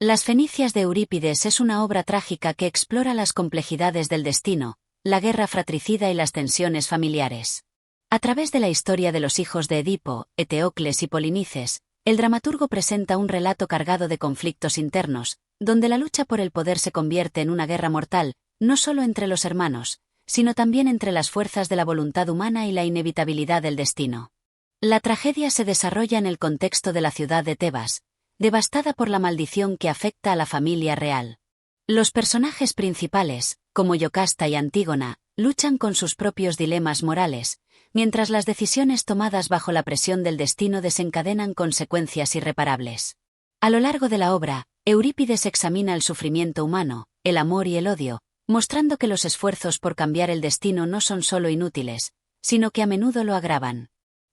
Las Fenicias de Eurípides es una obra trágica que explora las complejidades del destino, la guerra fratricida y las tensiones familiares. A través de la historia de los hijos de Edipo, Eteocles y Polinices, el dramaturgo presenta un relato cargado de conflictos internos, donde la lucha por el poder se convierte en una guerra mortal, no solo entre los hermanos, sino también entre las fuerzas de la voluntad humana y la inevitabilidad del destino. La tragedia se desarrolla en el contexto de la ciudad de Tebas, devastada por la maldición que afecta a la familia real. Los personajes principales, como Yocasta y Antígona, luchan con sus propios dilemas morales, mientras las decisiones tomadas bajo la presión del destino desencadenan consecuencias irreparables. A lo largo de la obra, Eurípides examina el sufrimiento humano, el amor y el odio, mostrando que los esfuerzos por cambiar el destino no son solo inútiles, sino que a menudo lo agravan.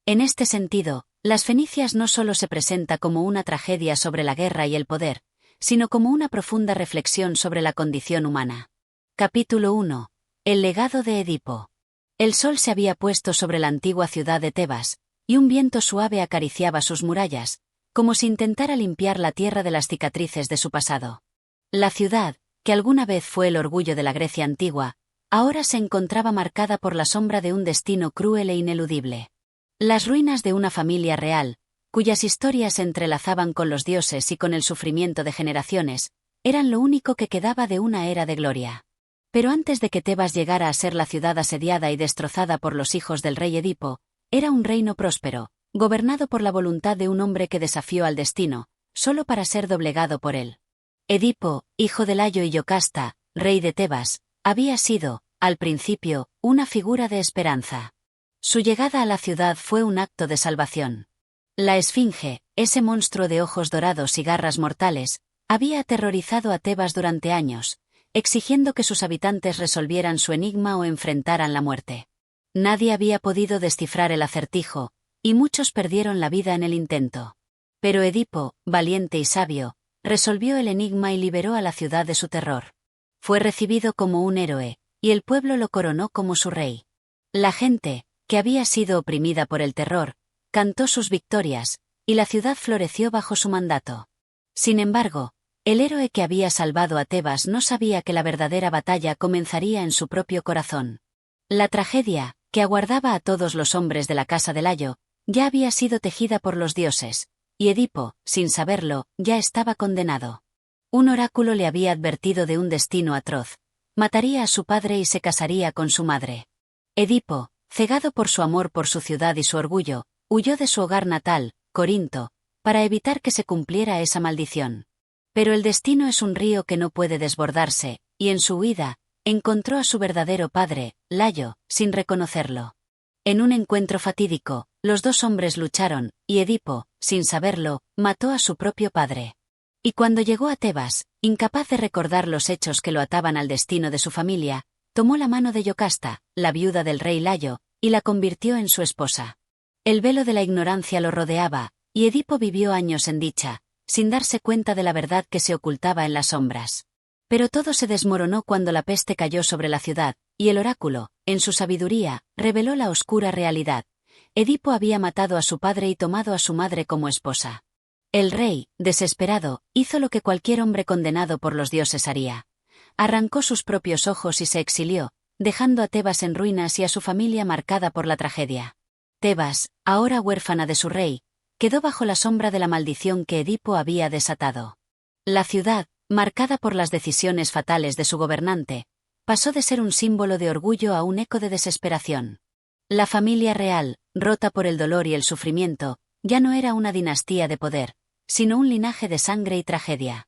En este sentido, Las Fenicias no solo se presenta como una tragedia sobre la guerra y el poder, sino como una profunda reflexión sobre la condición humana. Capítulo 1. El legado de Edipo. El sol se había puesto sobre la antigua ciudad de Tebas, y un viento suave acariciaba sus murallas, como si intentara limpiar la tierra de las cicatrices de su pasado. La ciudad, que alguna vez fue el orgullo de la Grecia antigua, ahora se encontraba marcada por la sombra de un destino cruel e ineludible. Las ruinas de una familia real, cuyas historias se entrelazaban con los dioses y con el sufrimiento de generaciones, eran lo único que quedaba de una era de gloria. Pero antes de que Tebas llegara a ser la ciudad asediada y destrozada por los hijos del rey Edipo, era un reino próspero, gobernado por la voluntad de un hombre que desafió al destino, solo para ser doblegado por él. Edipo, hijo de Layo y Yocasta, rey de Tebas, había sido, al principio, una figura de esperanza. Su llegada a la ciudad fue un acto de salvación. La Esfinge, ese monstruo de ojos dorados y garras mortales, había aterrorizado a Tebas durante años, exigiendo que sus habitantes resolvieran su enigma o enfrentaran la muerte. Nadie había podido descifrar el acertijo, y muchos perdieron la vida en el intento. Pero Edipo, valiente y sabio, resolvió el enigma y liberó a la ciudad de su terror. Fue recibido como un héroe, y el pueblo lo coronó como su rey. La gente, que había sido oprimida por el terror, cantó sus victorias, y la ciudad floreció bajo su mandato. Sin embargo, el héroe que había salvado a Tebas no sabía que la verdadera batalla comenzaría en su propio corazón. La tragedia, que aguardaba a todos los hombres de la casa de Layo, ya había sido tejida por los dioses, y Edipo, sin saberlo, ya estaba condenado. Un oráculo le había advertido de un destino atroz: mataría a su padre y se casaría con su madre. Edipo, cegado por su amor por su ciudad y su orgullo, huyó de su hogar natal, Corinto, para evitar que se cumpliera esa maldición. Pero el destino es un río que no puede desbordarse, y en su huida, encontró a su verdadero padre, Layo, sin reconocerlo. En un encuentro fatídico, los dos hombres lucharon, y Edipo, sin saberlo, mató a su propio padre. Y cuando llegó a Tebas, incapaz de recordar los hechos que lo ataban al destino de su familia, tomó la mano de Yocasta, la viuda del rey Layo, y la convirtió en su esposa. El velo de la ignorancia lo rodeaba, y Edipo vivió años en dicha, sin darse cuenta de la verdad que se ocultaba en las sombras. Pero todo se desmoronó cuando la peste cayó sobre la ciudad, y el oráculo, en su sabiduría, reveló la oscura realidad. Edipo había matado a su padre y tomado a su madre como esposa. El rey, desesperado, hizo lo que cualquier hombre condenado por los dioses haría. Arrancó sus propios ojos y se exilió, dejando a Tebas en ruinas y a su familia marcada por la tragedia. Tebas, ahora huérfana de su rey, quedó bajo la sombra de la maldición que Edipo había desatado. La ciudad, marcada por las decisiones fatales de su gobernante, pasó de ser un símbolo de orgullo a un eco de desesperación. La familia real, rota por el dolor y el sufrimiento, ya no era una dinastía de poder, sino un linaje de sangre y tragedia.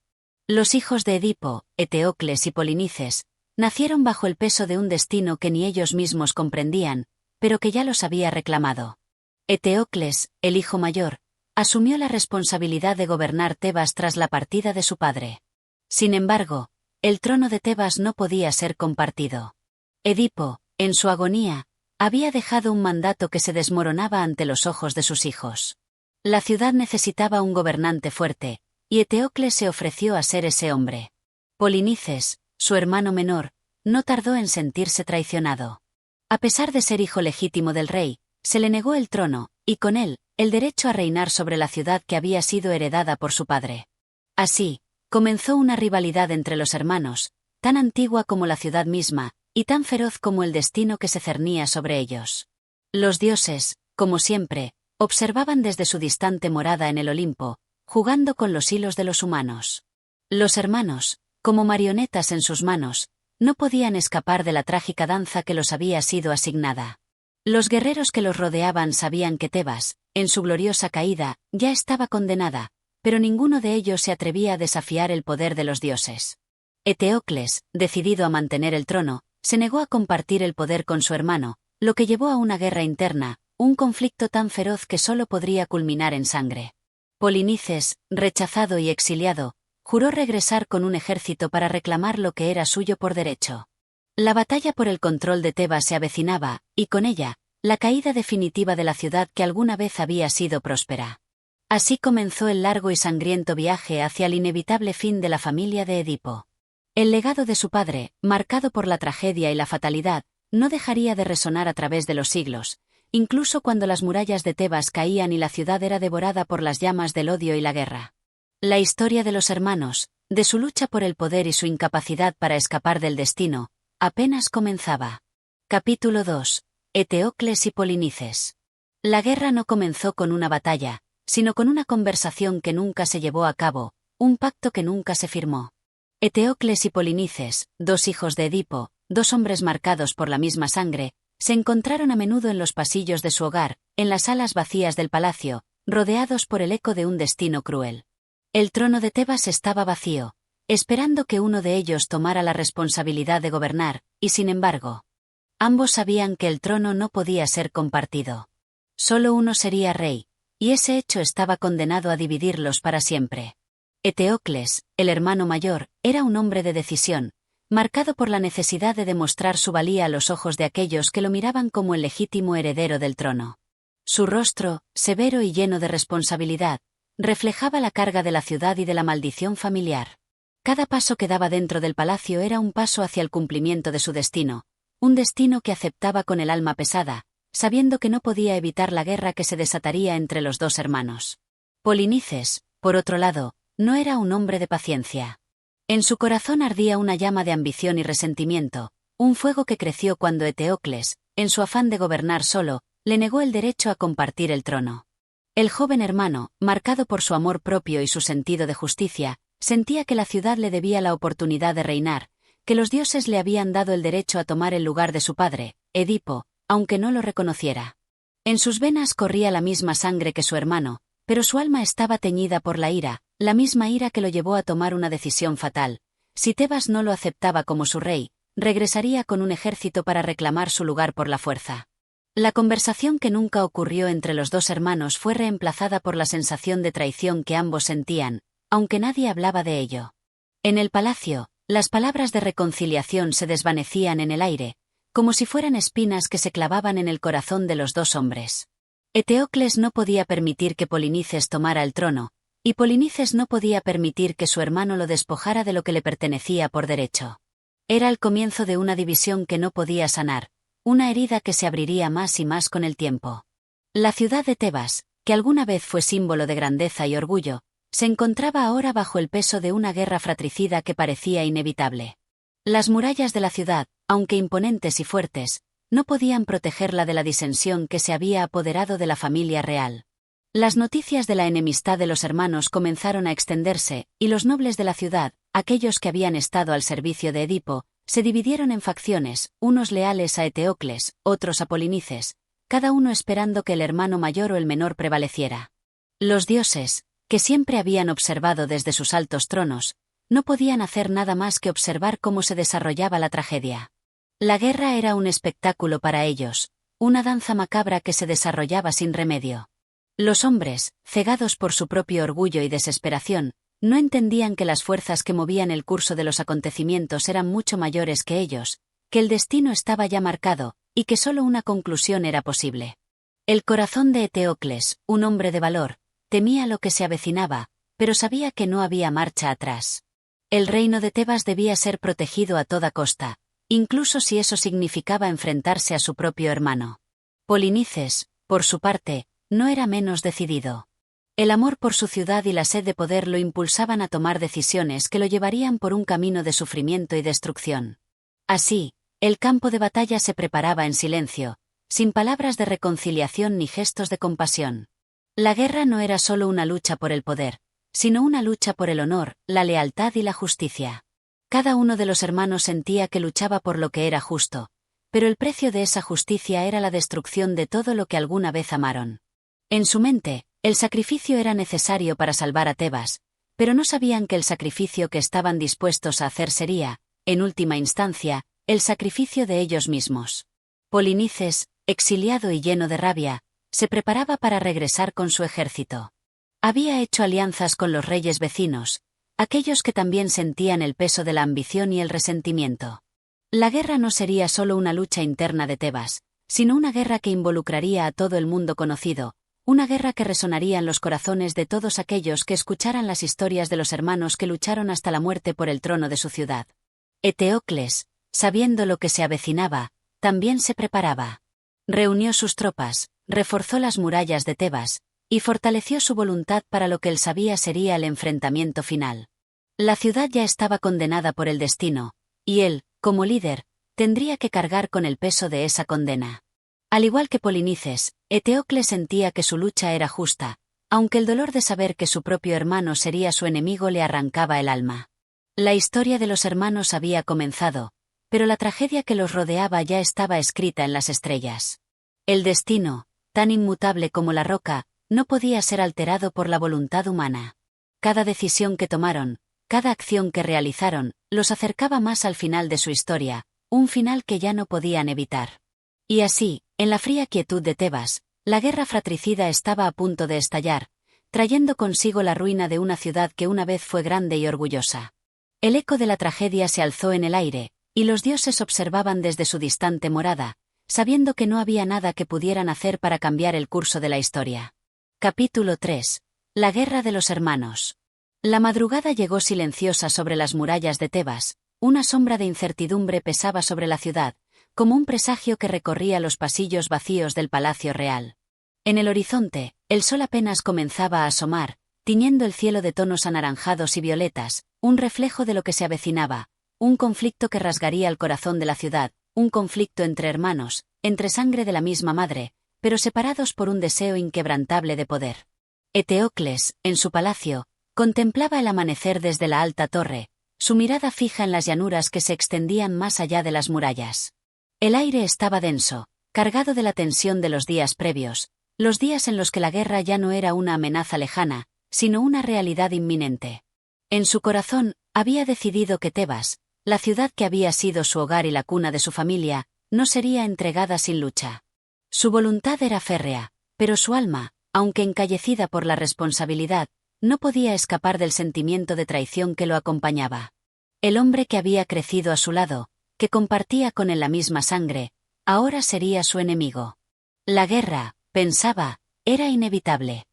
Los hijos de Edipo, Eteocles y Polinices, nacieron bajo el peso de un destino que ni ellos mismos comprendían, pero que ya los había reclamado. Eteocles, el hijo mayor, asumió la responsabilidad de gobernar Tebas tras la partida de su padre. Sin embargo, el trono de Tebas no podía ser compartido. Edipo, en su agonía, había dejado un mandato que se desmoronaba ante los ojos de sus hijos. La ciudad necesitaba un gobernante fuerte, y Eteocles se ofreció a ser ese hombre. Polinices, su hermano menor, no tardó en sentirse traicionado. A pesar de ser hijo legítimo del rey, se le negó el trono, y con él, el derecho a reinar sobre la ciudad que había sido heredada por su padre. Así, Comenzó una rivalidad entre los hermanos, tan antigua como la ciudad misma, y tan feroz como el destino que se cernía sobre ellos. Los dioses, como siempre, observaban desde su distante morada en el Olimpo, jugando con los hilos de los humanos. Los hermanos, como marionetas en sus manos, no podían escapar de la trágica danza que los había sido asignada. Los guerreros que los rodeaban sabían que Tebas, en su gloriosa caída, ya estaba condenada, pero ninguno de ellos se atrevía a desafiar el poder de los dioses. Eteocles, decidido a mantener el trono, se negó a compartir el poder con su hermano, lo que llevó a una guerra interna, un conflicto tan feroz que solo podría culminar en sangre. Polinices, rechazado y exiliado, juró regresar con un ejército para reclamar lo que era suyo por derecho. La batalla por el control de Tebas se avecinaba, y con ella, la caída definitiva de la ciudad que alguna vez había sido próspera. Así comenzó el largo y sangriento viaje hacia el inevitable fin de la familia de Edipo. El legado de su padre, marcado por la tragedia y la fatalidad, no dejaría de resonar a través de los siglos, incluso cuando las murallas de Tebas caían y la ciudad era devorada por las llamas del odio y la guerra. La historia de los hermanos, de su lucha por el poder y su incapacidad para escapar del destino, apenas comenzaba. Capítulo 2. Eteocles y Polinices. La guerra no comenzó con una batalla, sino con una conversación que nunca se llevó a cabo, un pacto que nunca se firmó. Eteocles y Polinices, dos hijos de Edipo, dos hombres marcados por la misma sangre, se encontraron a menudo en los pasillos de su hogar, en las salas vacías del palacio, rodeados por el eco de un destino cruel. El trono de Tebas estaba vacío, esperando que uno de ellos tomara la responsabilidad de gobernar, y sin embargo, ambos sabían que el trono no podía ser compartido. Solo uno sería rey, y ese hecho estaba condenado a dividirlos para siempre. Eteocles, el hermano mayor, era un hombre de decisión, marcado por la necesidad de demostrar su valía a los ojos de aquellos que lo miraban como el legítimo heredero del trono. Su rostro, severo y lleno de responsabilidad, reflejaba la carga de la ciudad y de la maldición familiar. Cada paso que daba dentro del palacio era un paso hacia el cumplimiento de su destino, un destino que aceptaba con el alma pesada, sabiendo que no podía evitar la guerra que se desataría entre los dos hermanos. Polinices, por otro lado, no era un hombre de paciencia. En su corazón ardía una llama de ambición y resentimiento, un fuego que creció cuando Eteocles, en su afán de gobernar solo, le negó el derecho a compartir el trono. El joven hermano, marcado por su amor propio y su sentido de justicia, sentía que la ciudad le debía la oportunidad de reinar, que los dioses le habían dado el derecho a tomar el lugar de su padre, Edipo, aunque no lo reconociera. En sus venas corría la misma sangre que su hermano, pero su alma estaba teñida por la ira, la misma ira que lo llevó a tomar una decisión fatal. Si Tebas no lo aceptaba como su rey, regresaría con un ejército para reclamar su lugar por la fuerza. La conversación que nunca ocurrió entre los dos hermanos fue reemplazada por la sensación de traición que ambos sentían, aunque nadie hablaba de ello. En el palacio, las palabras de reconciliación se desvanecían en el aire, como si fueran espinas que se clavaban en el corazón de los dos hombres. Eteocles no podía permitir que Polinices tomara el trono, y Polinices no podía permitir que su hermano lo despojara de lo que le pertenecía por derecho. Era el comienzo de una división que no podía sanar, una herida que se abriría más y más con el tiempo. La ciudad de Tebas, que alguna vez fue símbolo de grandeza y orgullo, se encontraba ahora bajo el peso de una guerra fratricida que parecía inevitable. Las murallas de la ciudad, aunque imponentes y fuertes, no podían protegerla de la disensión que se había apoderado de la familia real. Las noticias de la enemistad de los hermanos comenzaron a extenderse, y los nobles de la ciudad, aquellos que habían estado al servicio de Edipo, se dividieron en facciones, unos leales a Eteocles, otros a Polinices, cada uno esperando que el hermano mayor o el menor prevaleciera. Los dioses, que siempre habían observado desde sus altos tronos, no podían hacer nada más que observar cómo se desarrollaba la tragedia. La guerra era un espectáculo para ellos, una danza macabra que se desarrollaba sin remedio. Los hombres, cegados por su propio orgullo y desesperación, no entendían que las fuerzas que movían el curso de los acontecimientos eran mucho mayores que ellos, que el destino estaba ya marcado, y que solo una conclusión era posible. El corazón de Eteocles, un hombre de valor, temía lo que se avecinaba, pero sabía que no había marcha atrás. El reino de Tebas debía ser protegido a toda costa, incluso si eso significaba enfrentarse a su propio hermano. Polinices, por su parte, no era menos decidido. El amor por su ciudad y la sed de poder lo impulsaban a tomar decisiones que lo llevarían por un camino de sufrimiento y destrucción. Así, el campo de batalla se preparaba en silencio, sin palabras de reconciliación ni gestos de compasión. La guerra no era solo una lucha por el poder, sino una lucha por el honor, la lealtad y la justicia. Cada uno de los hermanos sentía que luchaba por lo que era justo, pero el precio de esa justicia era la destrucción de todo lo que alguna vez amaron. En su mente, el sacrificio era necesario para salvar a Tebas, pero no sabían que el sacrificio que estaban dispuestos a hacer sería, en última instancia, el sacrificio de ellos mismos. Polinices, exiliado y lleno de rabia, se preparaba para regresar con su ejército. Había hecho alianzas con los reyes vecinos, aquellos que también sentían el peso de la ambición y el resentimiento. La guerra no sería solo una lucha interna de Tebas, sino una guerra que involucraría a todo el mundo conocido, una guerra que resonaría en los corazones de todos aquellos que escucharan las historias de los hermanos que lucharon hasta la muerte por el trono de su ciudad. Eteocles, sabiendo lo que se avecinaba, también se preparaba. Reunió sus tropas, reforzó las murallas de Tebas, y fortaleció su voluntad para lo que él sabía sería el enfrentamiento final. La ciudad ya estaba condenada por el destino, y él, como líder, tendría que cargar con el peso de esa condena. Al igual que Polinices, Eteocles sentía que su lucha era justa, aunque el dolor de saber que su propio hermano sería su enemigo le arrancaba el alma. La historia de los hermanos había comenzado, pero la tragedia que los rodeaba ya estaba escrita en las estrellas. El destino, tan inmutable como la roca, no podía ser alterado por la voluntad humana. Cada decisión que tomaron, cada acción que realizaron, los acercaba más al final de su historia, un final que ya no podían evitar. Y así, en la fría quietud de Tebas, la guerra fratricida estaba a punto de estallar, trayendo consigo la ruina de una ciudad que una vez fue grande y orgullosa. El eco de la tragedia se alzó en el aire, y los dioses observaban desde su distante morada, sabiendo que no había nada que pudieran hacer para cambiar el curso de la historia. Capítulo 3. La guerra de los hermanos. La madrugada llegó silenciosa sobre las murallas de Tebas, una sombra de incertidumbre pesaba sobre la ciudad, como un presagio que recorría los pasillos vacíos del palacio real. En el horizonte, el sol apenas comenzaba a asomar, tiñendo el cielo de tonos anaranjados y violetas, un reflejo de lo que se avecinaba, un conflicto que rasgaría el corazón de la ciudad, un conflicto entre hermanos, entre sangre de la misma madre, pero separados por un deseo inquebrantable de poder. Eteocles, en su palacio, contemplaba el amanecer desde la alta torre, su mirada fija en las llanuras que se extendían más allá de las murallas. El aire estaba denso, cargado de la tensión de los días previos, los días en los que la guerra ya no era una amenaza lejana, sino una realidad inminente. En su corazón, había decidido que Tebas, la ciudad que había sido su hogar y la cuna de su familia, no sería entregada sin lucha. Su voluntad era férrea, pero su alma, aunque encallecida por la responsabilidad, no podía escapar del sentimiento de traición que lo acompañaba. El hombre que había crecido a su lado, que compartía con él la misma sangre, ahora sería su enemigo. La guerra, pensaba, era inevitable.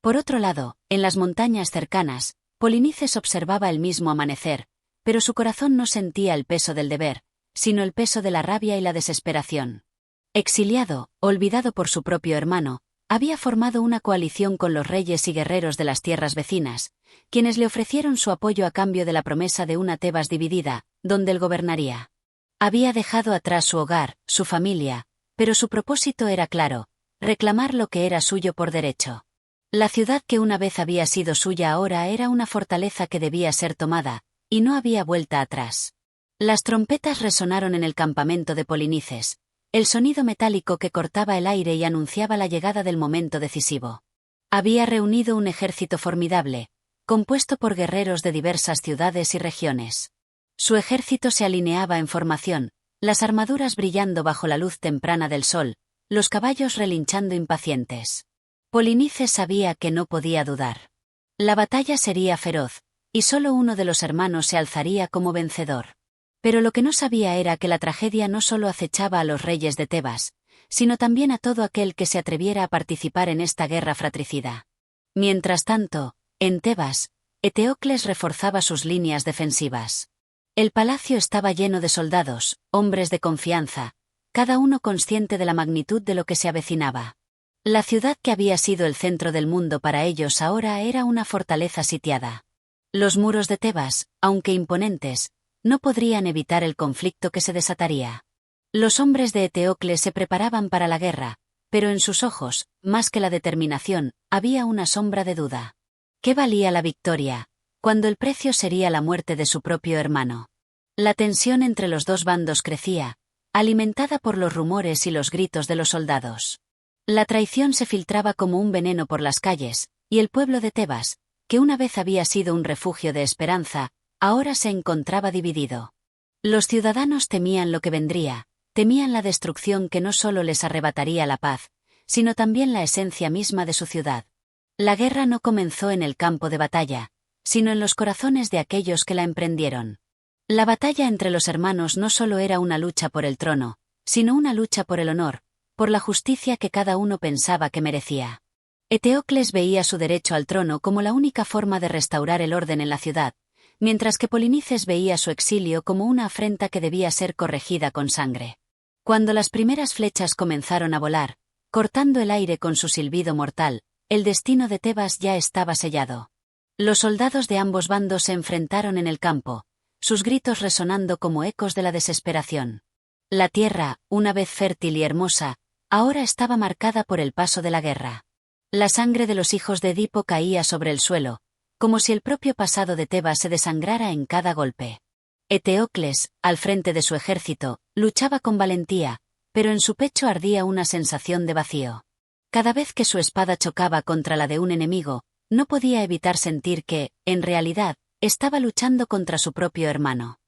Por otro lado, en las montañas cercanas, Polinices observaba el mismo amanecer, pero su corazón no sentía el peso del deber, sino el peso de la rabia y la desesperación. Exiliado, olvidado por su propio hermano, había formado una coalición con los reyes y guerreros de las tierras vecinas, quienes le ofrecieron su apoyo a cambio de la promesa de una Tebas dividida, donde él gobernaría. Había dejado atrás su hogar, su familia, pero su propósito era claro, reclamar lo que era suyo por derecho. La ciudad que una vez había sido suya ahora era una fortaleza que debía ser tomada, y no había vuelta atrás. Las trompetas resonaron en el campamento de Polinices, el sonido metálico que cortaba el aire y anunciaba la llegada del momento decisivo. Había reunido un ejército formidable, compuesto por guerreros de diversas ciudades y regiones. Su ejército se alineaba en formación, las armaduras brillando bajo la luz temprana del sol, los caballos relinchando impacientes. Polinices sabía que no podía dudar. La batalla sería feroz, y solo uno de los hermanos se alzaría como vencedor. Pero lo que no sabía era que la tragedia no solo acechaba a los reyes de Tebas, sino también a todo aquel que se atreviera a participar en esta guerra fratricida. Mientras tanto, en Tebas, Eteocles reforzaba sus líneas defensivas. El palacio estaba lleno de soldados, hombres de confianza, cada uno consciente de la magnitud de lo que se avecinaba. La ciudad que había sido el centro del mundo para ellos ahora era una fortaleza sitiada. Los muros de Tebas, aunque imponentes, no podrían evitar el conflicto que se desataría. Los hombres de Eteocles se preparaban para la guerra, pero en sus ojos, más que la determinación, había una sombra de duda. ¿Qué valía la victoria, cuando el precio sería la muerte de su propio hermano? La tensión entre los dos bandos crecía, alimentada por los rumores y los gritos de los soldados. La traición se filtraba como un veneno por las calles, y el pueblo de Tebas, que una vez había sido un refugio de esperanza, ahora se encontraba dividido. Los ciudadanos temían lo que vendría, temían la destrucción que no solo les arrebataría la paz, sino también la esencia misma de su ciudad. La guerra no comenzó en el campo de batalla, sino en los corazones de aquellos que la emprendieron. La batalla entre los hermanos no solo era una lucha por el trono, sino una lucha por el honor, por la justicia que cada uno pensaba que merecía. Eteocles veía su derecho al trono como la única forma de restaurar el orden en la ciudad, mientras que Polinices veía su exilio como una afrenta que debía ser corregida con sangre. Cuando las primeras flechas comenzaron a volar, cortando el aire con su silbido mortal, el destino de Tebas ya estaba sellado. Los soldados de ambos bandos se enfrentaron en el campo, sus gritos resonando como ecos de la desesperación. La tierra, una vez fértil y hermosa, ahora estaba marcada por el paso de la guerra. La sangre de los hijos de Edipo caía sobre el suelo, como si el propio pasado de Tebas se desangrara en cada golpe. Eteocles, al frente de su ejército, luchaba con valentía, pero en su pecho ardía una sensación de vacío. Cada vez que su espada chocaba contra la de un enemigo, no podía evitar sentir que, en realidad, estaba luchando contra su propio hermano.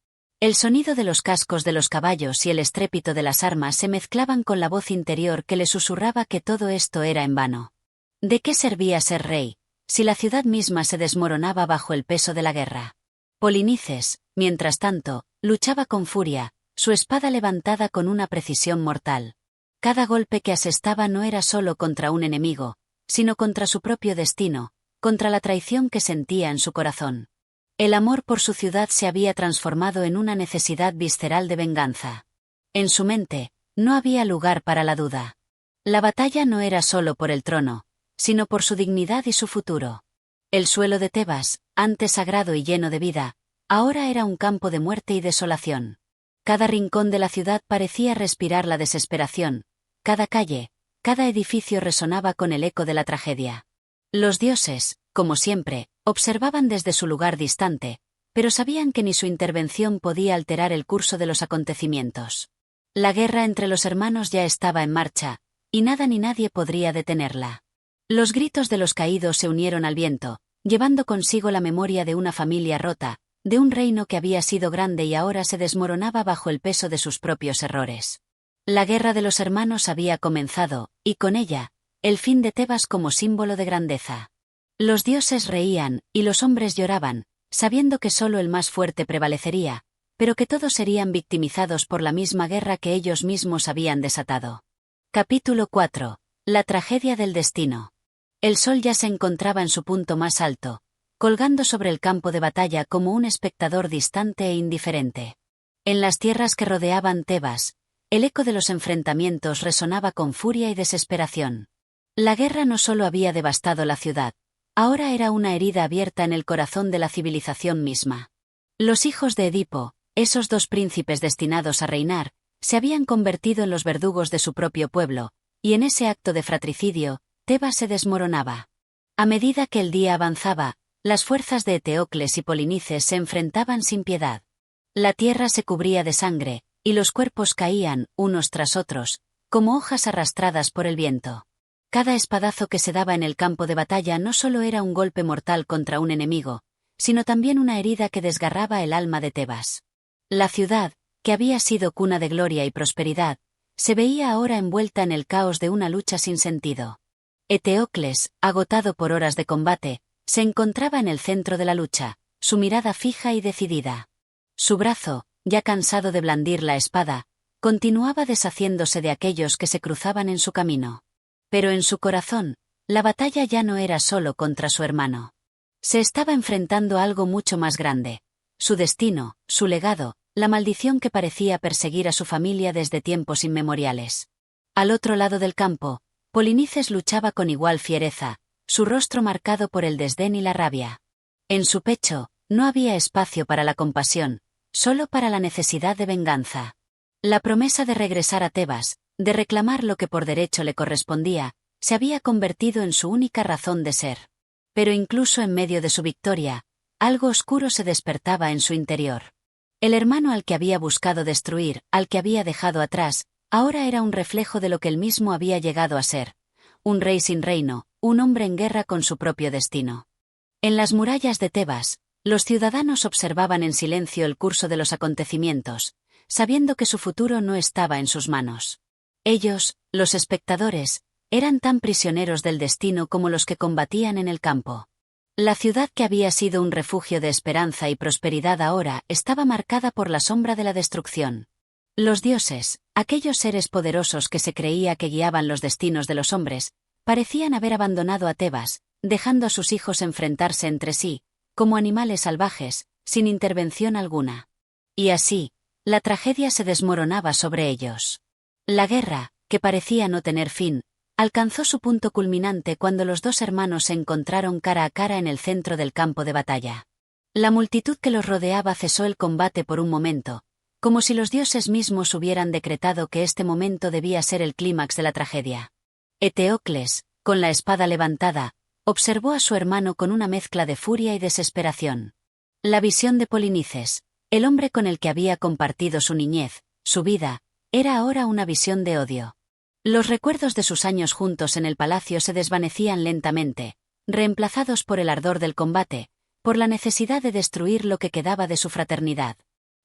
El sonido de los cascos de los caballos y el estrépito de las armas se mezclaban con la voz interior que le susurraba que todo esto era en vano. ¿De qué servía ser rey, si la ciudad misma se desmoronaba bajo el peso de la guerra? Polinices, mientras tanto, luchaba con furia, su espada levantada con una precisión mortal. Cada golpe que asestaba no era solo contra un enemigo, sino contra su propio destino, contra la traición que sentía en su corazón. El amor por su ciudad se había transformado en una necesidad visceral de venganza. En su mente, no había lugar para la duda. La batalla no era solo por el trono, sino por su dignidad y su futuro. El suelo de Tebas, antes sagrado y lleno de vida, ahora era un campo de muerte y desolación. Cada rincón de la ciudad parecía respirar la desesperación, cada calle, cada edificio resonaba con el eco de la tragedia. Los dioses, como siempre, observaban desde su lugar distante, pero sabían que ni su intervención podía alterar el curso de los acontecimientos. La guerra entre los hermanos ya estaba en marcha, y nada ni nadie podría detenerla. Los gritos de los caídos se unieron al viento, llevando consigo la memoria de una familia rota, de un reino que había sido grande y ahora se desmoronaba bajo el peso de sus propios errores. La guerra de los hermanos había comenzado, y con ella, el fin de Tebas como símbolo de grandeza. Los dioses reían, y los hombres lloraban, sabiendo que solo el más fuerte prevalecería, pero que todos serían victimizados por la misma guerra que ellos mismos habían desatado. Capítulo 4. La tragedia del destino. El sol ya se encontraba en su punto más alto, colgando sobre el campo de batalla como un espectador distante e indiferente. En las tierras que rodeaban Tebas, el eco de los enfrentamientos resonaba con furia y desesperación. La guerra no solo había devastado la ciudad, ahora era una herida abierta en el corazón de la civilización misma. Los hijos de Edipo, esos dos príncipes destinados a reinar, se habían convertido en los verdugos de su propio pueblo, y en ese acto de fratricidio, Tebas se desmoronaba. A medida que el día avanzaba, las fuerzas de Eteocles y Polinices se enfrentaban sin piedad. La tierra se cubría de sangre, y los cuerpos caían, unos tras otros, como hojas arrastradas por el viento. Cada espadazo que se daba en el campo de batalla no solo era un golpe mortal contra un enemigo, sino también una herida que desgarraba el alma de Tebas. La ciudad, que había sido cuna de gloria y prosperidad, se veía ahora envuelta en el caos de una lucha sin sentido. Eteocles, agotado por horas de combate, se encontraba en el centro de la lucha, su mirada fija y decidida. Su brazo, ya cansado de blandir la espada, continuaba deshaciéndose de aquellos que se cruzaban en su camino. Pero en su corazón, la batalla ya no era solo contra su hermano. Se estaba enfrentando a algo mucho más grande. Su destino, su legado, la maldición que parecía perseguir a su familia desde tiempos inmemoriales. Al otro lado del campo, Polinices luchaba con igual fiereza, su rostro marcado por el desdén y la rabia. En su pecho, no había espacio para la compasión, solo para la necesidad de venganza. La promesa de regresar a Tebas, de reclamar lo que por derecho le correspondía, se había convertido en su única razón de ser. Pero incluso en medio de su victoria, algo oscuro se despertaba en su interior. El hermano al que había buscado destruir, al que había dejado atrás, ahora era un reflejo de lo que él mismo había llegado a ser. Un rey sin reino, un hombre en guerra con su propio destino. En las murallas de Tebas, los ciudadanos observaban en silencio el curso de los acontecimientos, sabiendo que su futuro no estaba en sus manos. Ellos, los espectadores, eran tan prisioneros del destino como los que combatían en el campo. La ciudad que había sido un refugio de esperanza y prosperidad ahora estaba marcada por la sombra de la destrucción. Los dioses, aquellos seres poderosos que se creía que guiaban los destinos de los hombres, parecían haber abandonado a Tebas, dejando a sus hijos enfrentarse entre sí, como animales salvajes, sin intervención alguna. Y así, la tragedia se desmoronaba sobre ellos. La guerra, que parecía no tener fin, alcanzó su punto culminante cuando los dos hermanos se encontraron cara a cara en el centro del campo de batalla. La multitud que los rodeaba cesó el combate por un momento, como si los dioses mismos hubieran decretado que este momento debía ser el clímax de la tragedia. Eteocles, con la espada levantada, observó a su hermano con una mezcla de furia y desesperación. La visión de Polinices, el hombre con el que había compartido su niñez, su vida, era ahora una visión de odio. Los recuerdos de sus años juntos en el palacio se desvanecían lentamente, reemplazados por el ardor del combate, por la necesidad de destruir lo que quedaba de su fraternidad.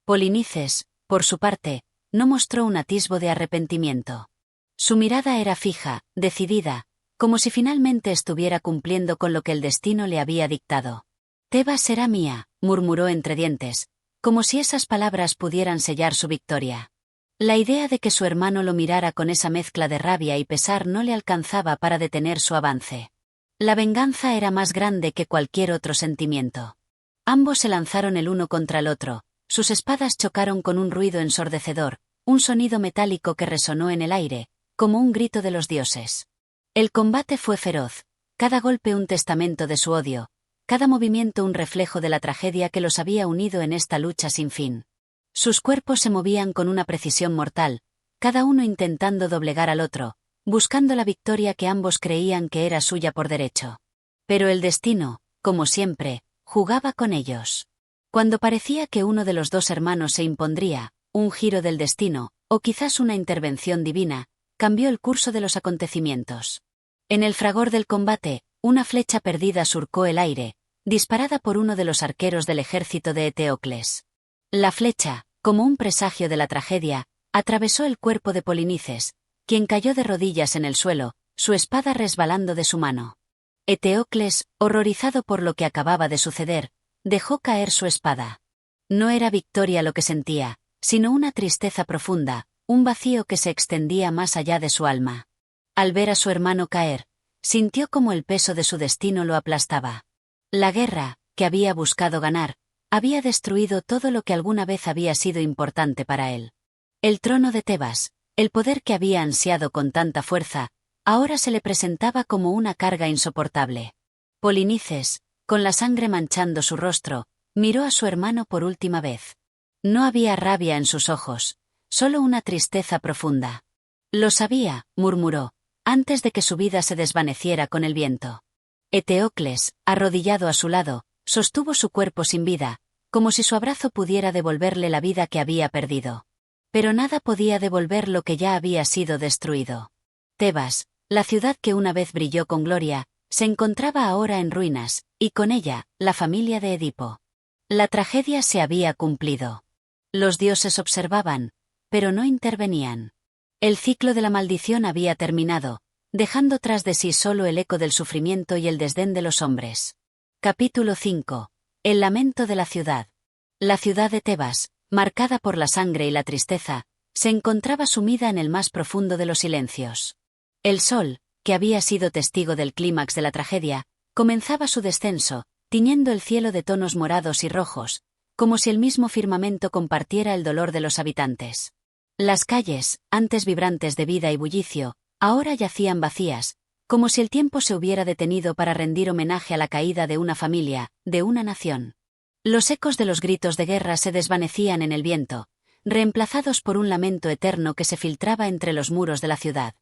Polinices, por su parte, no mostró un atisbo de arrepentimiento. Su mirada era fija, decidida, como si finalmente estuviera cumpliendo con lo que el destino le había dictado. «Tebas será mía», murmuró entre dientes, como si esas palabras pudieran sellar su victoria. La idea de que su hermano lo mirara con esa mezcla de rabia y pesar no le alcanzaba para detener su avance. La venganza era más grande que cualquier otro sentimiento. Ambos se lanzaron el uno contra el otro, sus espadas chocaron con un ruido ensordecedor, un sonido metálico que resonó en el aire, como un grito de los dioses. El combate fue feroz, cada golpe un testamento de su odio, cada movimiento un reflejo de la tragedia que los había unido en esta lucha sin fin. Sus cuerpos se movían con una precisión mortal, cada uno intentando doblegar al otro, buscando la victoria que ambos creían que era suya por derecho. Pero el destino, como siempre, jugaba con ellos. Cuando parecía que uno de los dos hermanos se impondría, un giro del destino, o quizás una intervención divina, cambió el curso de los acontecimientos. En el fragor del combate, una flecha perdida surcó el aire, disparada por uno de los arqueros del ejército de Eteocles. La flecha, como un presagio de la tragedia, atravesó el cuerpo de Polinices, quien cayó de rodillas en el suelo, su espada resbalando de su mano. Eteocles, horrorizado por lo que acababa de suceder, dejó caer su espada. No era victoria lo que sentía, sino una tristeza profunda, un vacío que se extendía más allá de su alma. Al ver a su hermano caer, sintió como el peso de su destino lo aplastaba. La guerra, que había buscado ganar, había destruido todo lo que alguna vez había sido importante para él. El trono de Tebas, el poder que había ansiado con tanta fuerza, ahora se le presentaba como una carga insoportable. Polinices, con la sangre manchando su rostro, miró a su hermano por última vez. No había rabia en sus ojos, solo una tristeza profunda. «Lo sabía», murmuró, antes de que su vida se desvaneciera con el viento. Eteocles, arrodillado a su lado, sostuvo su cuerpo sin vida, como si su abrazo pudiera devolverle la vida que había perdido. Pero nada podía devolver lo que ya había sido destruido. Tebas, la ciudad que una vez brilló con gloria, se encontraba ahora en ruinas, y con ella, la familia de Edipo. La tragedia se había cumplido. Los dioses observaban, pero no intervenían. El ciclo de la maldición había terminado, dejando tras de sí solo el eco del sufrimiento y el desdén de los hombres. Capítulo 5. El lamento de la ciudad. La ciudad de Tebas, marcada por la sangre y la tristeza, se encontraba sumida en el más profundo de los silencios. El sol, que había sido testigo del clímax de la tragedia, comenzaba su descenso, tiñendo el cielo de tonos morados y rojos, como si el mismo firmamento compartiera el dolor de los habitantes. Las calles, antes vibrantes de vida y bullicio, ahora yacían vacías, como si el tiempo se hubiera detenido para rendir homenaje a la caída de una familia, de una nación. Los ecos de los gritos de guerra se desvanecían en el viento, reemplazados por un lamento eterno que se filtraba entre los muros de la ciudad.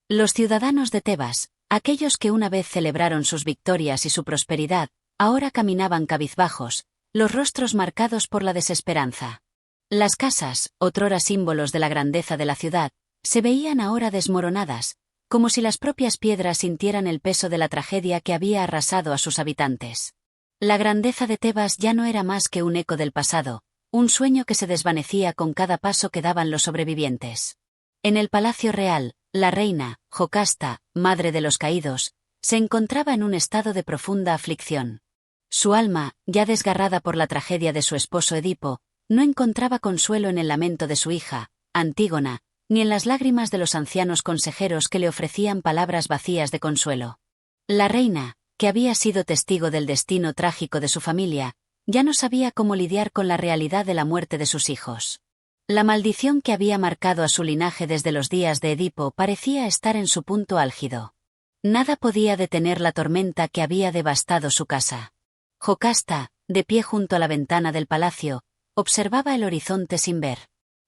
Los ciudadanos de Tebas, aquellos que una vez celebraron sus victorias y su prosperidad, ahora caminaban cabizbajos, los rostros marcados por la desesperanza. Las casas, otrora símbolos de la grandeza de la ciudad, se veían ahora desmoronadas, como si las propias piedras sintieran el peso de la tragedia que había arrasado a sus habitantes. La grandeza de Tebas ya no era más que un eco del pasado, un sueño que se desvanecía con cada paso que daban los sobrevivientes. En el palacio real, la reina, Jocasta, madre de los caídos, se encontraba en un estado de profunda aflicción. Su alma, ya desgarrada por la tragedia de su esposo Edipo, no encontraba consuelo en el lamento de su hija, Antígona, ni en las lágrimas de los ancianos consejeros que le ofrecían palabras vacías de consuelo. La reina, que había sido testigo del destino trágico de su familia, ya no sabía cómo lidiar con la realidad de la muerte de sus hijos. La maldición que había marcado a su linaje desde los días de Edipo parecía estar en su punto álgido. Nada podía detener la tormenta que había devastado su casa. Jocasta, de pie junto a la ventana del palacio, observaba el horizonte sin ver.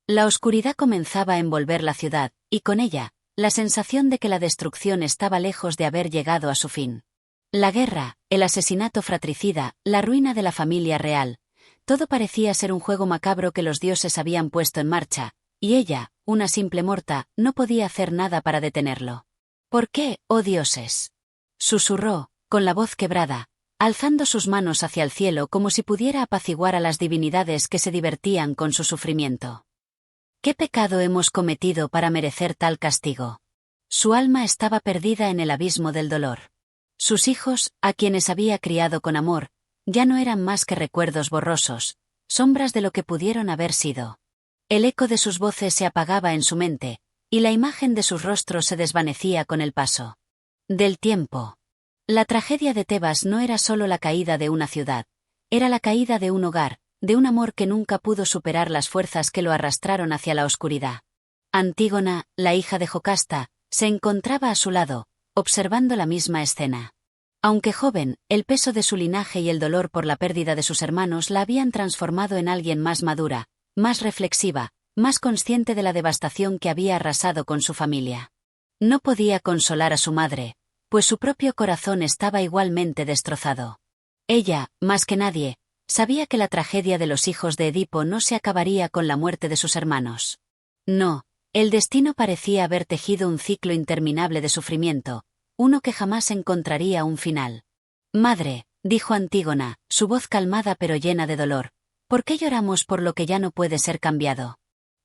La oscuridad comenzaba a envolver la ciudad, y con ella, la sensación de que la destrucción estaba lejos de haber llegado a su fin. La guerra, el asesinato fratricida, la ruina de la familia real, todo parecía ser un juego macabro que los dioses habían puesto en marcha, y ella, una simple morta, no podía hacer nada para detenerlo. ¿Por qué, oh dioses?, susurró, con la voz quebrada, alzando sus manos hacia el cielo como si pudiera apaciguar a las divinidades que se divertían con su sufrimiento. ¿Qué pecado hemos cometido para merecer tal castigo? Su alma estaba perdida en el abismo del dolor. Sus hijos, a quienes había criado con amor, ya no eran más que recuerdos borrosos, sombras de lo que pudieron haber sido. El eco de sus voces se apagaba en su mente, y la imagen de sus rostros se desvanecía con el paso del tiempo. La tragedia de Tebas no era solo la caída de una ciudad, era la caída de un hogar, de un amor que nunca pudo superar las fuerzas que lo arrastraron hacia la oscuridad. Antígona, la hija de Jocasta, se encontraba a su lado, observando la misma escena. Aunque joven, el peso de su linaje y el dolor por la pérdida de sus hermanos la habían transformado en alguien más madura, más reflexiva, más consciente de la devastación que había arrasado con su familia. No podía consolar a su madre, pues su propio corazón estaba igualmente destrozado. Ella, más que nadie, sabía que la tragedia de los hijos de Edipo no se acabaría con la muerte de sus hermanos. No, el destino parecía haber tejido un ciclo interminable de sufrimiento, uno que jamás encontraría un final. Madre, dijo Antígona, su voz calmada pero llena de dolor, ¿por qué lloramos por lo que ya no puede ser cambiado?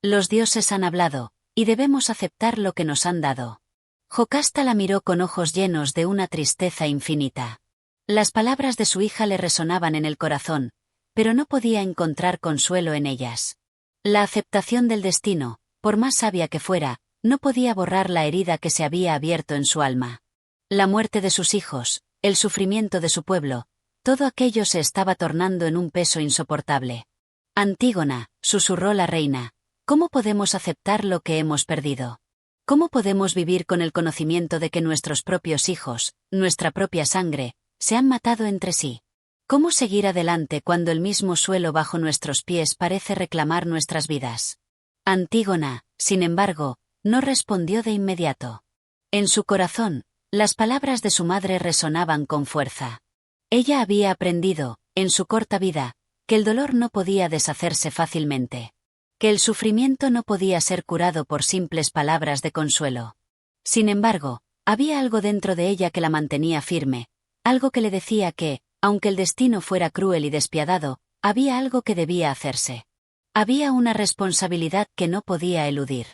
Los dioses han hablado, y debemos aceptar lo que nos han dado. Jocasta la miró con ojos llenos de una tristeza infinita. Las palabras de su hija le resonaban en el corazón, pero no podía encontrar consuelo en ellas. La aceptación del destino, por más sabia que fuera, no podía borrar la herida que se había abierto en su alma. La muerte de sus hijos, el sufrimiento de su pueblo, todo aquello se estaba tornando en un peso insoportable. Antígona, susurró la reina, ¿cómo podemos aceptar lo que hemos perdido? ¿Cómo podemos vivir con el conocimiento de que nuestros propios hijos, nuestra propia sangre, se han matado entre sí? ¿Cómo seguir adelante cuando el mismo suelo bajo nuestros pies parece reclamar nuestras vidas? Antígona, sin embargo, no respondió de inmediato. En su corazón, las palabras de su madre resonaban con fuerza. Ella había aprendido, en su corta vida, que el dolor no podía deshacerse fácilmente. Que el sufrimiento no podía ser curado por simples palabras de consuelo. Sin embargo, había algo dentro de ella que la mantenía firme, algo que le decía que, aunque el destino fuera cruel y despiadado, había algo que debía hacerse. Había una responsabilidad que no podía eludir.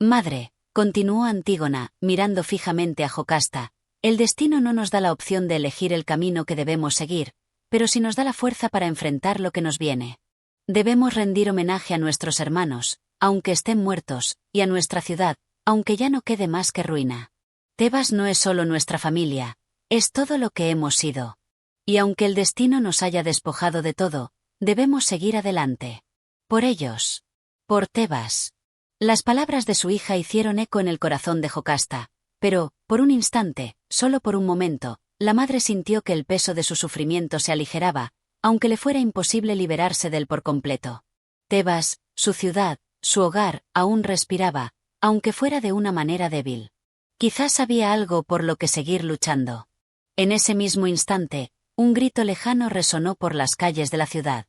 Madre, continuó Antígona, mirando fijamente a Jocasta, el destino no nos da la opción de elegir el camino que debemos seguir, pero sí nos da la fuerza para enfrentar lo que nos viene. Debemos rendir homenaje a nuestros hermanos, aunque estén muertos, y a nuestra ciudad, aunque ya no quede más que ruina. Tebas no es solo nuestra familia, es todo lo que hemos sido. Y aunque el destino nos haya despojado de todo, debemos seguir adelante. Por ellos. Por Tebas. Las palabras de su hija hicieron eco en el corazón de Jocasta, Pero, por un instante, solo por un momento, la madre sintió que el peso de su sufrimiento se aligeraba, aunque le fuera imposible liberarse de él por completo. Tebas, su ciudad, su hogar, aún respiraba, aunque fuera de una manera débil. Quizás había algo por lo que seguir luchando. En ese mismo instante, un grito lejano resonó por las calles de la ciudad.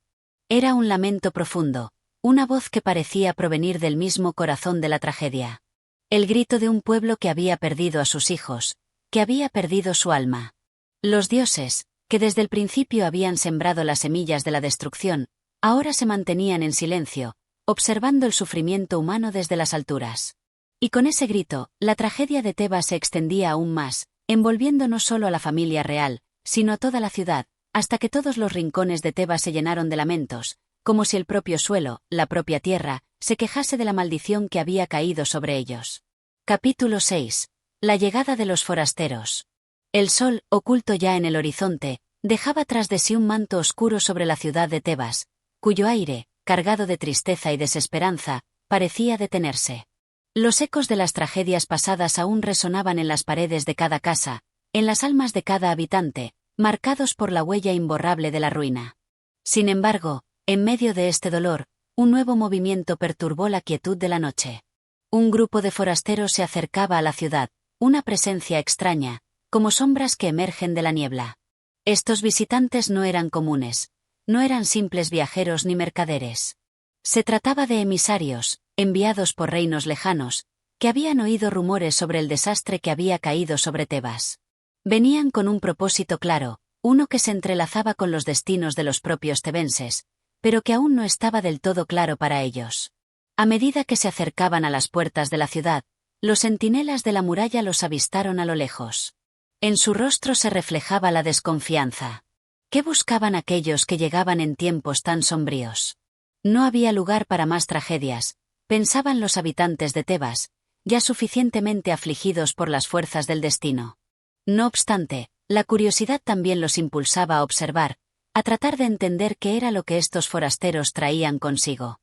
Era un lamento profundo, una voz que parecía provenir del mismo corazón de la tragedia. El grito de un pueblo que había perdido a sus hijos, que había perdido su alma. Los dioses, que desde el principio habían sembrado las semillas de la destrucción, ahora se mantenían en silencio, observando el sufrimiento humano desde las alturas. Y con ese grito, la tragedia de Tebas se extendía aún más, envolviendo no solo a la familia real, sino a toda la ciudad, hasta que todos los rincones de Tebas se llenaron de lamentos, como si el propio suelo, la propia tierra, se quejase de la maldición que había caído sobre ellos. Capítulo 6. La llegada de los forasteros. El sol, oculto ya en el horizonte, dejaba tras de sí un manto oscuro sobre la ciudad de Tebas, cuyo aire, cargado de tristeza y desesperanza, parecía detenerse. Los ecos de las tragedias pasadas aún resonaban en las paredes de cada casa, en las almas de cada habitante, marcados por la huella imborrable de la ruina. Sin embargo, en medio de este dolor, un nuevo movimiento perturbó la quietud de la noche. Un grupo de forasteros se acercaba a la ciudad, una presencia extraña, como sombras que emergen de la niebla. Estos visitantes no eran comunes, no eran simples viajeros ni mercaderes. Se trataba de emisarios, enviados por reinos lejanos, que habían oído rumores sobre el desastre que había caído sobre Tebas. Venían con un propósito claro, uno que se entrelazaba con los destinos de los propios tebenses, pero que aún no estaba del todo claro para ellos. A medida que se acercaban a las puertas de la ciudad, los centinelas de la muralla los avistaron a lo lejos. En su rostro se reflejaba la desconfianza. ¿Qué buscaban aquellos que llegaban en tiempos tan sombríos? No había lugar para más tragedias, pensaban los habitantes de Tebas, ya suficientemente afligidos por las fuerzas del destino. No obstante, la curiosidad también los impulsaba a observar, a tratar de entender qué era lo que estos forasteros traían consigo.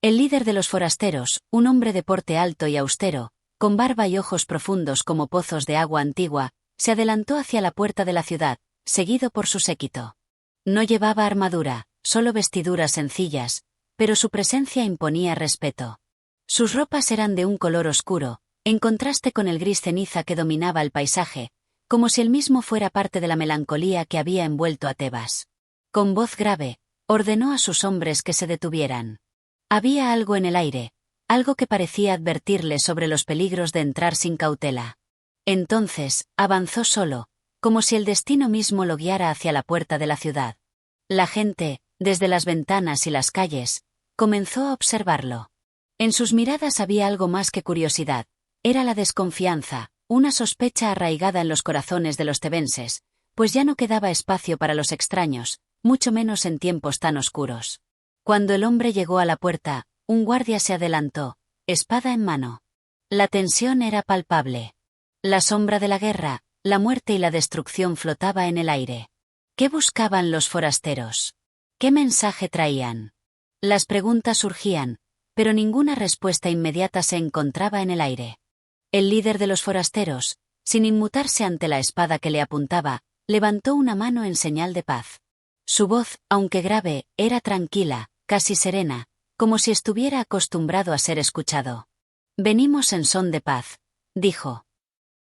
El líder de los forasteros, un hombre de porte alto y austero, con barba y ojos profundos como pozos de agua antigua, se adelantó hacia la puerta de la ciudad, seguido por su séquito. No llevaba armadura, solo vestiduras sencillas, pero su presencia imponía respeto. Sus ropas eran de un color oscuro, en contraste con el gris ceniza que dominaba el paisaje, como si él mismo fuera parte de la melancolía que había envuelto a Tebas. Con voz grave, ordenó a sus hombres que se detuvieran. Había algo en el aire, algo que parecía advertirle sobre los peligros de entrar sin cautela. Entonces, avanzó solo, como si el destino mismo lo guiara hacia la puerta de la ciudad. La gente, desde las ventanas y las calles, comenzó a observarlo. En sus miradas había algo más que curiosidad, era la desconfianza, una sospecha arraigada en los corazones de los tebenses, pues ya no quedaba espacio para los extraños, mucho menos en tiempos tan oscuros. Cuando el hombre llegó a la puerta, un guardia se adelantó, espada en mano. La tensión era palpable. La sombra de la guerra, la muerte y la destrucción flotaba en el aire. ¿Qué buscaban los forasteros? ¿Qué mensaje traían? Las preguntas surgían, pero ninguna respuesta inmediata se encontraba en el aire. El líder de los forasteros, sin inmutarse ante la espada que le apuntaba, levantó una mano en señal de paz. Su voz, aunque grave, era tranquila, casi serena, como si estuviera acostumbrado a ser escuchado. «Venimos en son de paz», dijo.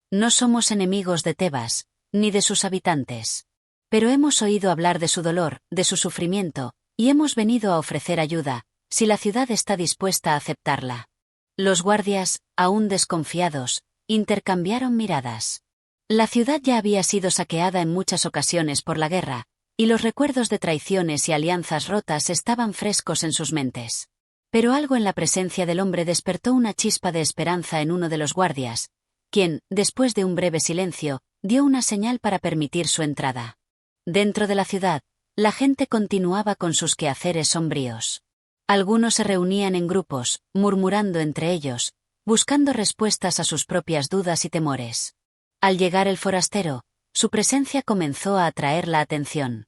«No somos enemigos de Tebas, ni de sus habitantes. Pero hemos oído hablar de su dolor, de su sufrimiento, y hemos venido a ofrecer ayuda, si la ciudad está dispuesta a aceptarla». Los guardias, aún desconfiados, intercambiaron miradas. La ciudad ya había sido saqueada en muchas ocasiones por la guerra, y los recuerdos de traiciones y alianzas rotas estaban frescos en sus mentes. Pero algo en la presencia del hombre despertó una chispa de esperanza en uno de los guardias, quien, después de un breve silencio, dio una señal para permitir su entrada. Dentro de la ciudad, la gente continuaba con sus quehaceres sombríos. Algunos se reunían en grupos, murmurando entre ellos, buscando respuestas a sus propias dudas y temores. Al llegar el forastero, su presencia comenzó a atraer la atención.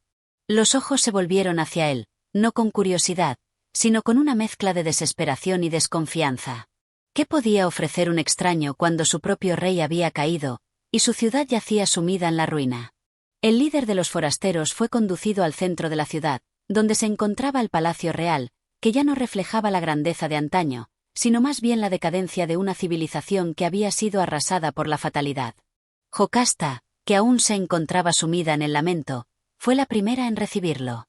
Los ojos se volvieron hacia él, no con curiosidad, sino con una mezcla de desesperación y desconfianza. ¿Qué podía ofrecer un extraño cuando su propio rey había caído, y su ciudad yacía sumida en la ruina? El líder de los forasteros fue conducido al centro de la ciudad, donde se encontraba el palacio real, que ya no reflejaba la grandeza de antaño, sino más bien la decadencia de una civilización que había sido arrasada por la fatalidad. Jocasta, que aún se encontraba sumida en el lamento, fue la primera en recibirlo.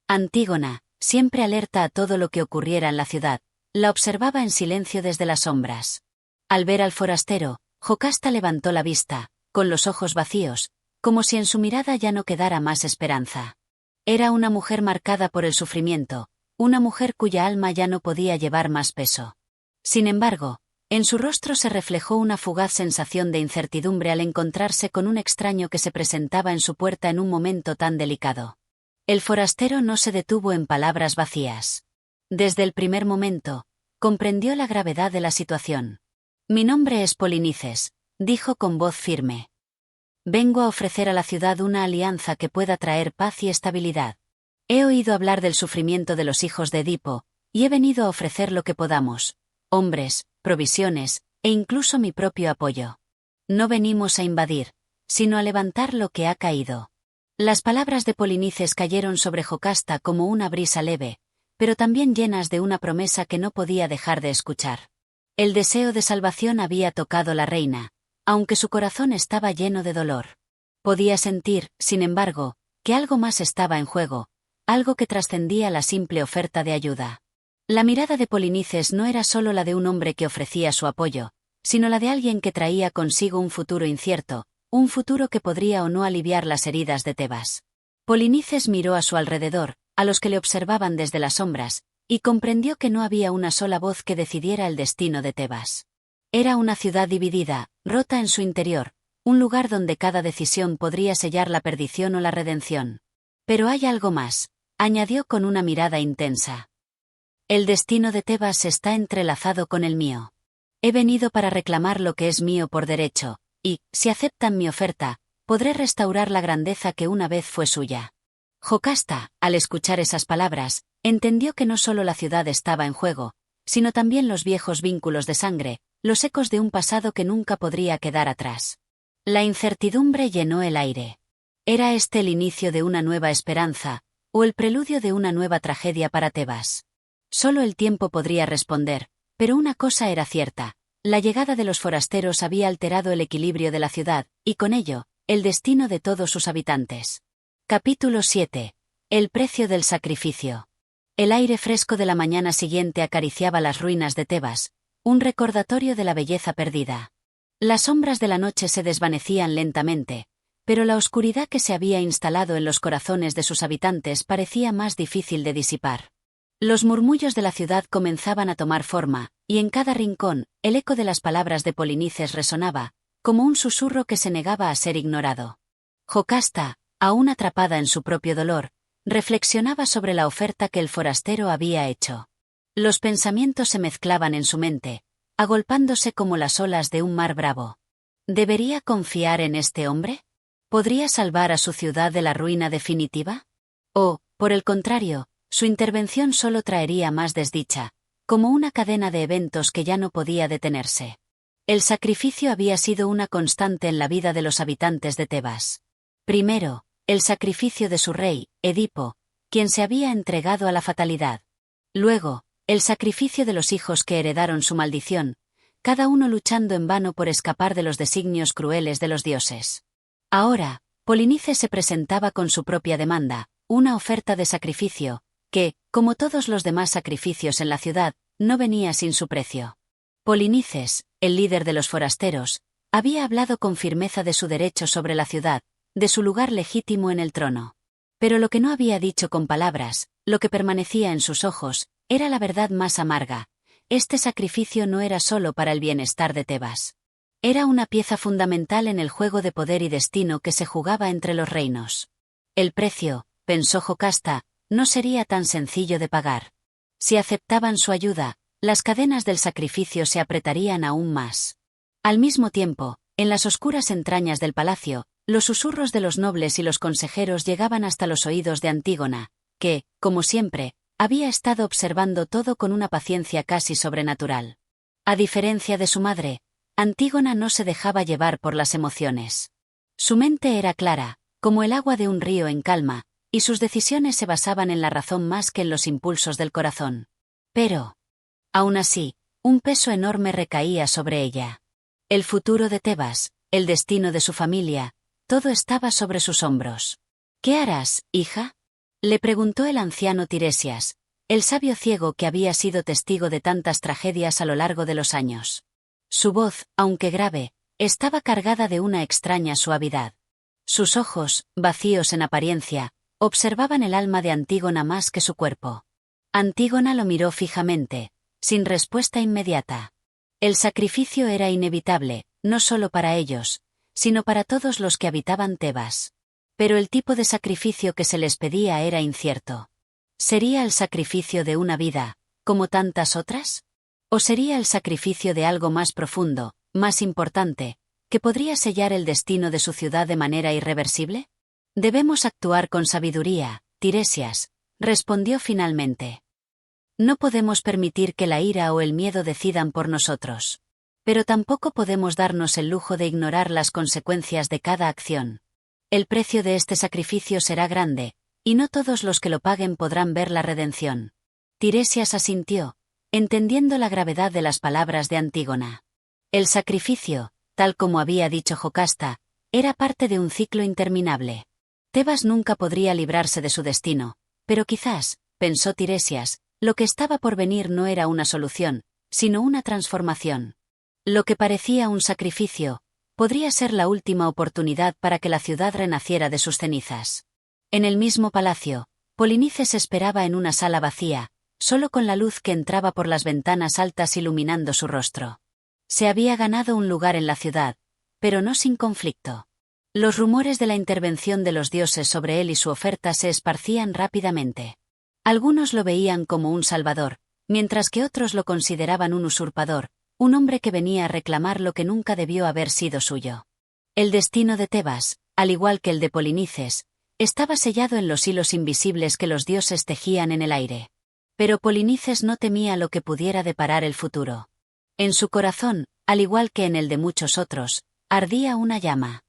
Antígona, siempre alerta a todo lo que ocurriera en la ciudad, la observaba en silencio desde las sombras. Al ver al forastero, Jocasta levantó la vista, con los ojos vacíos, como si en su mirada ya no quedara más esperanza. Era una mujer marcada por el sufrimiento, una mujer cuya alma ya no podía llevar más peso. Sin embargo, en su rostro se reflejó una fugaz sensación de incertidumbre al encontrarse con un extraño que se presentaba en su puerta en un momento tan delicado. El forastero no se detuvo en palabras vacías. Desde el primer momento, comprendió la gravedad de la situación. «Mi nombre es Polinices», dijo con voz firme. «Vengo a ofrecer a la ciudad una alianza que pueda traer paz y estabilidad. He oído hablar del sufrimiento de los hijos de Edipo, y he venido a ofrecer lo que podamos: hombres, provisiones, e incluso mi propio apoyo. No venimos a invadir, sino a levantar lo que ha caído». Las palabras de Polinices cayeron sobre Jocasta como una brisa leve, pero también llenas de una promesa que no podía dejar de escuchar. El deseo de salvación había tocado a la reina, aunque su corazón estaba lleno de dolor. Podía sentir, sin embargo, que algo más estaba en juego, algo que trascendía la simple oferta de ayuda. La mirada de Polinices no era solo la de un hombre que ofrecía su apoyo, sino la de alguien que traía consigo un futuro incierto, un futuro que podría o no aliviar las heridas de Tebas. Polinices miró a su alrededor, a los que le observaban desde las sombras, y comprendió que no había una sola voz que decidiera el destino de Tebas. Era una ciudad dividida, rota en su interior, un lugar donde cada decisión podría sellar la perdición o la redención. «Pero hay algo más», añadió con una mirada intensa. «El destino de Tebas está entrelazado con el mío. He venido para reclamar lo que es mío por derecho, y, si aceptan mi oferta, podré restaurar la grandeza que una vez fue suya». Jocasta, al escuchar esas palabras, entendió que no solo la ciudad estaba en juego, sino también los viejos vínculos de sangre, los ecos de un pasado que nunca podría quedar atrás. La incertidumbre llenó el aire. ¿Era este el inicio de una nueva esperanza, o el preludio de una nueva tragedia para Tebas? Solo el tiempo podría responder, pero una cosa era cierta: la llegada de los forasteros había alterado el equilibrio de la ciudad, y con ello, el destino de todos sus habitantes. Capítulo 7. El precio del sacrificio. El aire fresco de la mañana siguiente acariciaba las ruinas de Tebas, un recordatorio de la belleza perdida. Las sombras de la noche se desvanecían lentamente, pero la oscuridad que se había instalado en los corazones de sus habitantes parecía más difícil de disipar. Los murmullos de la ciudad comenzaban a tomar forma, y en cada rincón, el eco de las palabras de Polinices resonaba, como un susurro que se negaba a ser ignorado. Jocasta, aún atrapada en su propio dolor, reflexionaba sobre la oferta que el forastero había hecho. Los pensamientos se mezclaban en su mente, agolpándose como las olas de un mar bravo. ¿Debería confiar en este hombre? ¿Podría salvar a su ciudad de la ruina definitiva? ¿O, por el contrario, su intervención solo traería más desdicha, como una cadena de eventos que ya no podía detenerse? El sacrificio había sido una constante en la vida de los habitantes de Tebas. Primero, el sacrificio de su rey, Edipo, quien se había entregado a la fatalidad. Luego, el sacrificio de los hijos que heredaron su maldición, cada uno luchando en vano por escapar de los designios crueles de los dioses. Ahora, Polinices se presentaba con su propia demanda, una oferta de sacrificio, que, como todos los demás sacrificios en la ciudad, no venía sin su precio. Polinices, el líder de los forasteros, había hablado con firmeza de su derecho sobre la ciudad, de su lugar legítimo en el trono. Pero lo que no había dicho con palabras, lo que permanecía en sus ojos, era la verdad más amarga: este sacrificio no era solo para el bienestar de Tebas. Era una pieza fundamental en el juego de poder y destino que se jugaba entre los reinos. El precio, pensó Jocasta, no sería tan sencillo de pagar. Si aceptaban su ayuda, las cadenas del sacrificio se apretarían aún más. Al mismo tiempo, en las oscuras entrañas del palacio, los susurros de los nobles y los consejeros llegaban hasta los oídos de Antígona, que, como siempre, había estado observando todo con una paciencia casi sobrenatural. A diferencia de su madre, Antígona no se dejaba llevar por las emociones. Su mente era clara, como el agua de un río en calma, y sus decisiones se basaban en la razón más que en los impulsos del corazón. Pero, aún así, un peso enorme recaía sobre ella. El futuro de Tebas, el destino de su familia, todo estaba sobre sus hombros. ¿Qué harás, hija?, le preguntó el anciano Tiresias, el sabio ciego que había sido testigo de tantas tragedias a lo largo de los años. Su voz, aunque grave, estaba cargada de una extraña suavidad. Sus ojos, vacíos en apariencia, observaban el alma de Antígona más que su cuerpo. Antígona lo miró fijamente, sin respuesta inmediata. El sacrificio era inevitable, no solo para ellos, sino para todos los que habitaban Tebas. Pero el tipo de sacrificio que se les pedía era incierto. ¿Sería el sacrificio de una vida, como tantas otras? ¿O sería el sacrificio de algo más profundo, más importante, que podría sellar el destino de su ciudad de manera irreversible? Debemos actuar con sabiduría, Tiresias, respondió finalmente. No podemos permitir que la ira o el miedo decidan por nosotros. Pero tampoco podemos darnos el lujo de ignorar las consecuencias de cada acción. El precio de este sacrificio será grande, y no todos los que lo paguen podrán ver la redención. Tiresias asintió, entendiendo la gravedad de las palabras de Antígona. El sacrificio, tal como había dicho Jocasta, era parte de un ciclo interminable. Tebas nunca podría librarse de su destino, pero quizás, pensó Tiresias, lo que estaba por venir no era una solución, sino una transformación. Lo que parecía un sacrificio, podría ser la última oportunidad para que la ciudad renaciera de sus cenizas. En el mismo palacio, Polinices esperaba en una sala vacía, solo con la luz que entraba por las ventanas altas iluminando su rostro. Se había ganado un lugar en la ciudad, pero no sin conflicto. Los rumores de la intervención de los dioses sobre él y su oferta se esparcían rápidamente. Algunos lo veían como un salvador, mientras que otros lo consideraban un usurpador, un hombre que venía a reclamar lo que nunca debió haber sido suyo. El destino de Tebas, al igual que el de Polinices, estaba sellado en los hilos invisibles que los dioses tejían en el aire. Pero Polinices no temía lo que pudiera deparar el futuro. En su corazón, al igual que en el de muchos otros, ardía una llama.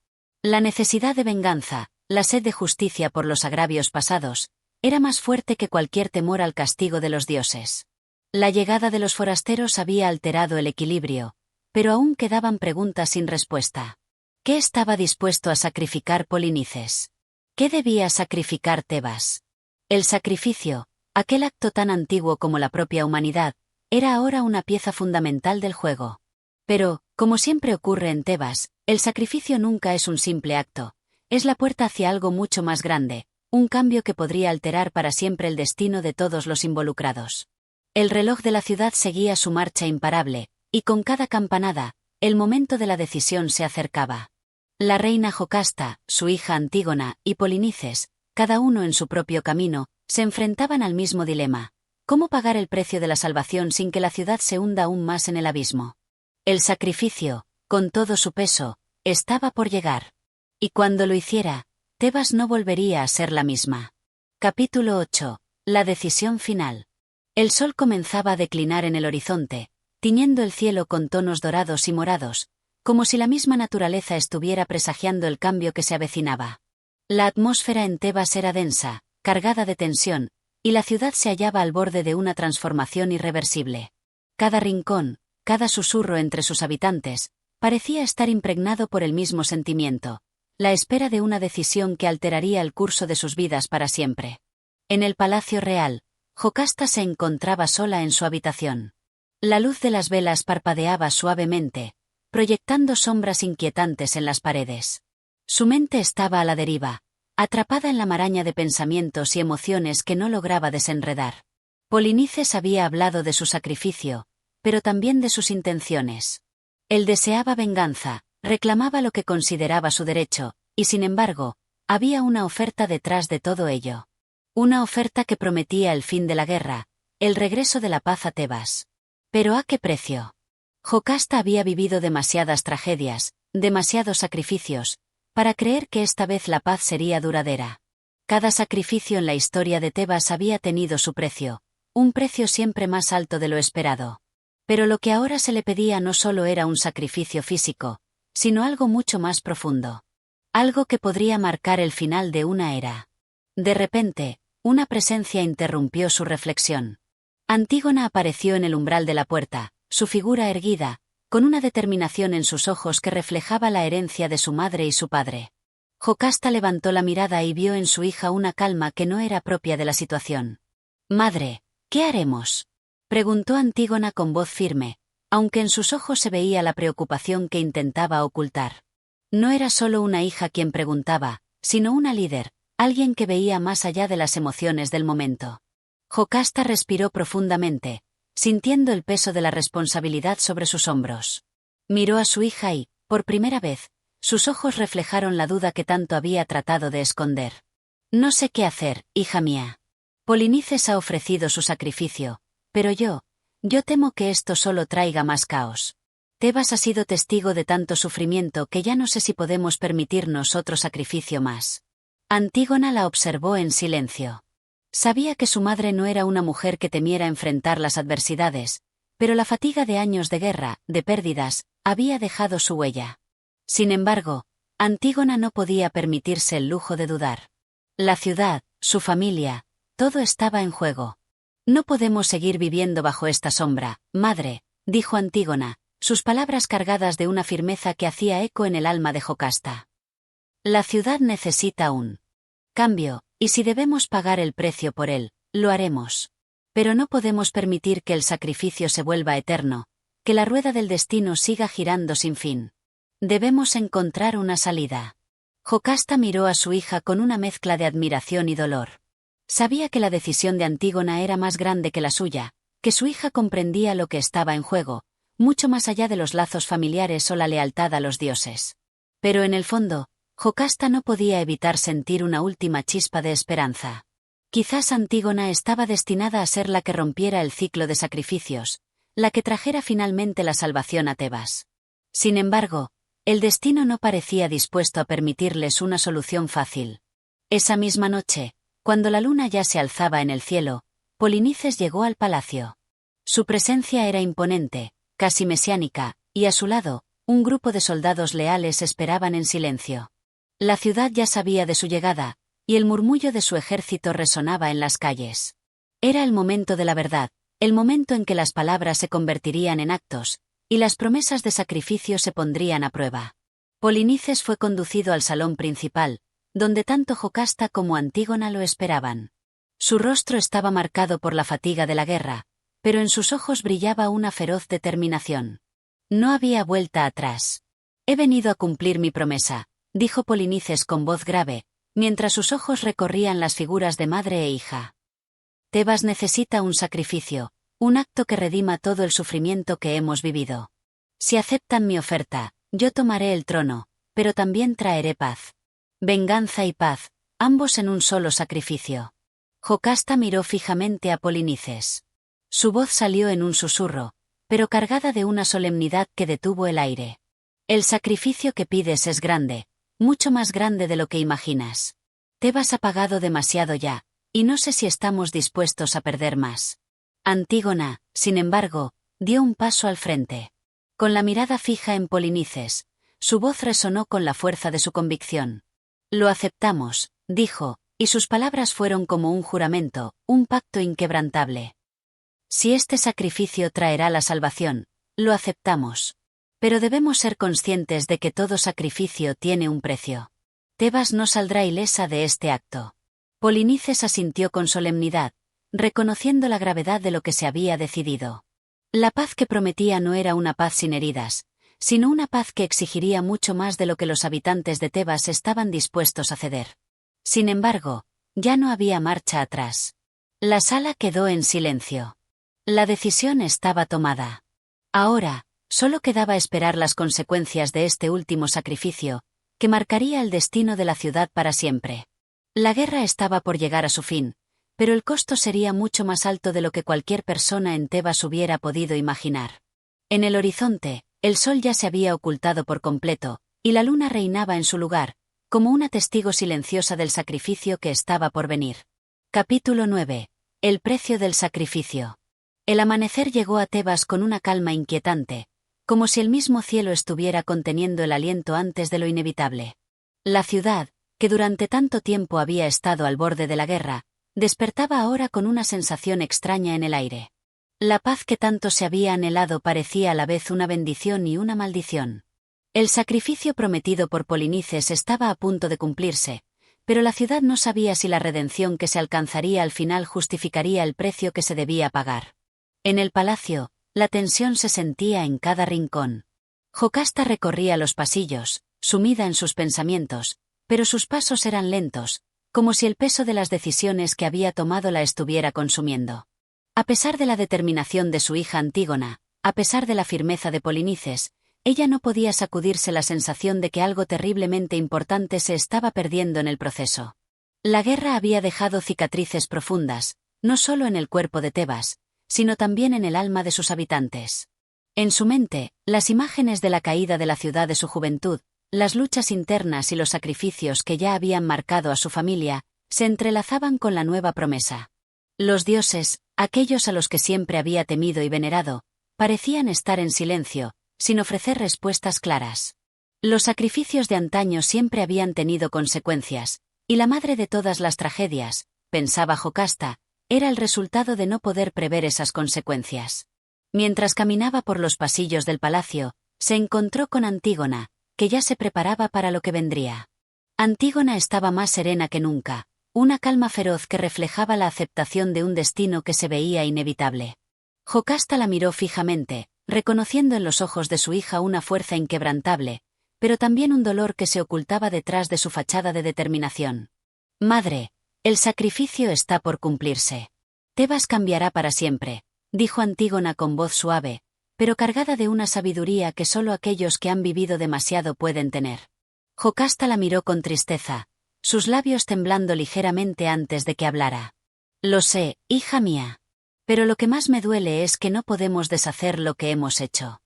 La necesidad de venganza, la sed de justicia por los agravios pasados, era más fuerte que cualquier temor al castigo de los dioses. La llegada de los forasteros había alterado el equilibrio, pero aún quedaban preguntas sin respuesta. ¿Qué estaba dispuesto a sacrificar Polinices? ¿Qué debía sacrificar Tebas? El sacrificio, aquel acto tan antiguo como la propia humanidad, era ahora una pieza fundamental del juego. Pero, como siempre ocurre en Tebas, el sacrificio nunca es un simple acto, es la puerta hacia algo mucho más grande, un cambio que podría alterar para siempre el destino de todos los involucrados. El reloj de la ciudad seguía su marcha imparable, y con cada campanada, el momento de la decisión se acercaba. La reina Jocasta, su hija Antígona y Polinices, cada uno en su propio camino, se enfrentaban al mismo dilema: ¿cómo pagar el precio de la salvación sin que la ciudad se hunda aún más en el abismo? El sacrificio, con todo su peso, estaba por llegar. Y cuando lo hiciera, Tebas no volvería a ser la misma. Capítulo 8. La decisión final. El sol comenzaba a declinar en el horizonte, tiñendo el cielo con tonos dorados y morados, como si la misma naturaleza estuviera presagiando el cambio que se avecinaba. La atmósfera en Tebas era densa, cargada de tensión, y la ciudad se hallaba al borde de una transformación irreversible. Cada rincón, cada susurro entre sus habitantes, parecía estar impregnado por el mismo sentimiento: la espera de una decisión que alteraría el curso de sus vidas para siempre. En el palacio real, Jocasta se encontraba sola en su habitación. La luz de las velas parpadeaba suavemente, proyectando sombras inquietantes en las paredes. Su mente estaba a la deriva, atrapada en la maraña de pensamientos y emociones que no lograba desenredar. Polinices había hablado de su sacrificio, pero también de sus intenciones. Él deseaba venganza, reclamaba lo que consideraba su derecho, y sin embargo, había una oferta detrás de todo ello. Una oferta que prometía el fin de la guerra, el regreso de la paz a Tebas. ¿Pero a qué precio? Jocasta había vivido demasiadas tragedias, demasiados sacrificios, para creer que esta vez la paz sería duradera. Cada sacrificio en la historia de Tebas había tenido su precio, un precio siempre más alto de lo esperado. Pero lo que ahora se le pedía no solo era un sacrificio físico, sino algo mucho más profundo. Algo que podría marcar el final de una era. De repente, una presencia interrumpió su reflexión. Antígona apareció en el umbral de la puerta, su figura erguida, con una determinación en sus ojos que reflejaba la herencia de su madre y su padre. Jocasta levantó la mirada y vio en su hija una calma que no era propia de la situación. «Madre, ¿qué haremos?», preguntó Antígona con voz firme, aunque en sus ojos se veía la preocupación que intentaba ocultar. No era solo una hija quien preguntaba, sino una líder, alguien que veía más allá de las emociones del momento. Jocasta respiró profundamente, sintiendo el peso de la responsabilidad sobre sus hombros. Miró a su hija y, por primera vez, sus ojos reflejaron la duda que tanto había tratado de esconder. «No sé qué hacer, hija mía. Polinices ha ofrecido su sacrificio, pero yo temo que esto solo traiga más caos. Tebas ha sido testigo de tanto sufrimiento que ya no sé si podemos permitirnos otro sacrificio más». Antígona la observó en silencio. Sabía que su madre no era una mujer que temiera enfrentar las adversidades, pero la fatiga de años de guerra, de pérdidas, había dejado su huella. Sin embargo, Antígona no podía permitirse el lujo de dudar. La ciudad, su familia, todo estaba en juego. «No podemos seguir viviendo bajo esta sombra, madre», dijo Antígona, sus palabras cargadas de una firmeza que hacía eco en el alma de Jocasta. «La ciudad necesita un cambio, y si debemos pagar el precio por él, lo haremos. Pero no podemos permitir que el sacrificio se vuelva eterno, que la rueda del destino siga girando sin fin. Debemos encontrar una salida». Jocasta miró a su hija con una mezcla de admiración y dolor. Sabía que la decisión de Antígona era más grande que la suya, que su hija comprendía lo que estaba en juego, mucho más allá de los lazos familiares o la lealtad a los dioses. Pero en el fondo, Jocasta no podía evitar sentir una última chispa de esperanza. Quizás Antígona estaba destinada a ser la que rompiera el ciclo de sacrificios, la que trajera finalmente la salvación a Tebas. Sin embargo, el destino no parecía dispuesto a permitirles una solución fácil. Esa misma noche, cuando la luna ya se alzaba en el cielo, Polinices llegó al palacio. Su presencia era imponente, casi mesiánica, y a su lado, un grupo de soldados leales esperaban en silencio. La ciudad ya sabía de su llegada, y el murmullo de su ejército resonaba en las calles. Era el momento de la verdad, el momento en que las palabras se convertirían en actos, y las promesas de sacrificio se pondrían a prueba. Polinices fue conducido al salón principal, donde tanto Jocasta como Antígona lo esperaban. Su rostro estaba marcado por la fatiga de la guerra, pero en sus ojos brillaba una feroz determinación. No había vuelta atrás. «He venido a cumplir mi promesa», dijo Polinices con voz grave, mientras sus ojos recorrían las figuras de madre e hija. «Tebas necesita un sacrificio, un acto que redima todo el sufrimiento que hemos vivido. Si aceptan mi oferta, yo tomaré el trono, pero también traeré paz. Venganza y paz, ambos en un solo sacrificio». Jocasta miró fijamente a Polinices. Su voz salió en un susurro, pero cargada de una solemnidad que detuvo el aire. «El sacrificio que pides es grande, mucho más grande de lo que imaginas. Tebas ha pagado demasiado ya, y no sé si estamos dispuestos a perder más». Antígona, sin embargo, dio un paso al frente. Con la mirada fija en Polinices, su voz resonó con la fuerza de su convicción. «Lo aceptamos», dijo, y sus palabras fueron como un juramento, un pacto inquebrantable. «Si este sacrificio traerá la salvación, lo aceptamos. Pero debemos ser conscientes de que todo sacrificio tiene un precio. Tebas no saldrá ilesa de este acto». Polinices asintió con solemnidad, reconociendo la gravedad de lo que se había decidido. La paz que prometía no era una paz sin heridas, sino una paz que exigiría mucho más de lo que los habitantes de Tebas estaban dispuestos a ceder. Sin embargo, ya no había marcha atrás. La sala quedó en silencio. La decisión estaba tomada. Ahora, solo quedaba esperar las consecuencias de este último sacrificio, que marcaría el destino de la ciudad para siempre. La guerra estaba por llegar a su fin, pero el costo sería mucho más alto de lo que cualquier persona en Tebas hubiera podido imaginar. En el horizonte, el sol ya se había ocultado por completo, y la luna reinaba en su lugar, como una testigo silenciosa del sacrificio que estaba por venir. Capítulo 9. El precio del sacrificio. El amanecer llegó a Tebas con una calma inquietante, como si el mismo cielo estuviera conteniendo el aliento antes de lo inevitable. La ciudad, que durante tanto tiempo había estado al borde de la guerra, despertaba ahora con una sensación extraña en el aire. La paz que tanto se había anhelado parecía a la vez una bendición y una maldición. El sacrificio prometido por Polinices estaba a punto de cumplirse, pero la ciudad no sabía si la redención que se alcanzaría al final justificaría el precio que se debía pagar. En el palacio, la tensión se sentía en cada rincón. Jocasta recorría los pasillos, sumida en sus pensamientos, pero sus pasos eran lentos, como si el peso de las decisiones que había tomado la estuviera consumiendo. A pesar de la determinación de su hija Antígona, a pesar de la firmeza de Polinices, ella no podía sacudirse la sensación de que algo terriblemente importante se estaba perdiendo en el proceso. La guerra había dejado cicatrices profundas, no solo en el cuerpo de Tebas, sino también en el alma de sus habitantes. En su mente, las imágenes de la caída de la ciudad de su juventud, las luchas internas y los sacrificios que ya habían marcado a su familia, se entrelazaban con la nueva promesa. Los dioses, aquellos a los que siempre había temido y venerado, parecían estar en silencio, sin ofrecer respuestas claras. Los sacrificios de antaño siempre habían tenido consecuencias, y la madre de todas las tragedias, pensaba Jocasta, era el resultado de no poder prever esas consecuencias. Mientras caminaba por los pasillos del palacio, se encontró con Antígona, que ya se preparaba para lo que vendría. Antígona estaba más serena que nunca, una calma feroz que reflejaba la aceptación de un destino que se veía inevitable. Jocasta la miró fijamente, reconociendo en los ojos de su hija una fuerza inquebrantable, pero también un dolor que se ocultaba detrás de su fachada de determinación. «Madre, el sacrificio está por cumplirse. Tebas cambiará para siempre», dijo Antígona con voz suave, pero cargada de una sabiduría que solo aquellos que han vivido demasiado pueden tener. Jocasta la miró con tristeza, sus labios temblando ligeramente antes de que hablara. «Lo sé, hija mía. Pero lo que más me duele es que no podemos deshacer lo que hemos hecho.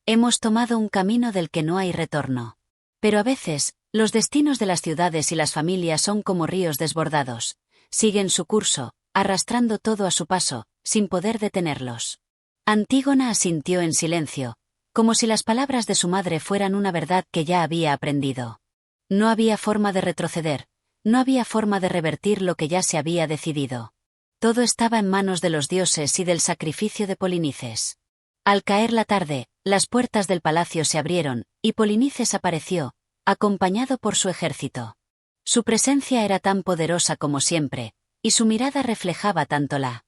Hemos tomado un camino del que no hay retorno. Pero a veces, los destinos de las ciudades y las familias son como ríos desbordados. Siguen su curso, arrastrando todo a su paso, sin poder detenerlos». Antígona asintió en silencio, como si las palabras de su madre fueran una verdad que ya había aprendido. No había forma de retroceder, no había forma de revertir lo que ya se había decidido. Todo estaba en manos de los dioses y del sacrificio de Polinices. Al caer la tarde, las puertas del palacio se abrieron, y Polinices apareció, acompañado por su ejército. Su presencia era tan poderosa como siempre, y su mirada reflejaba tanto la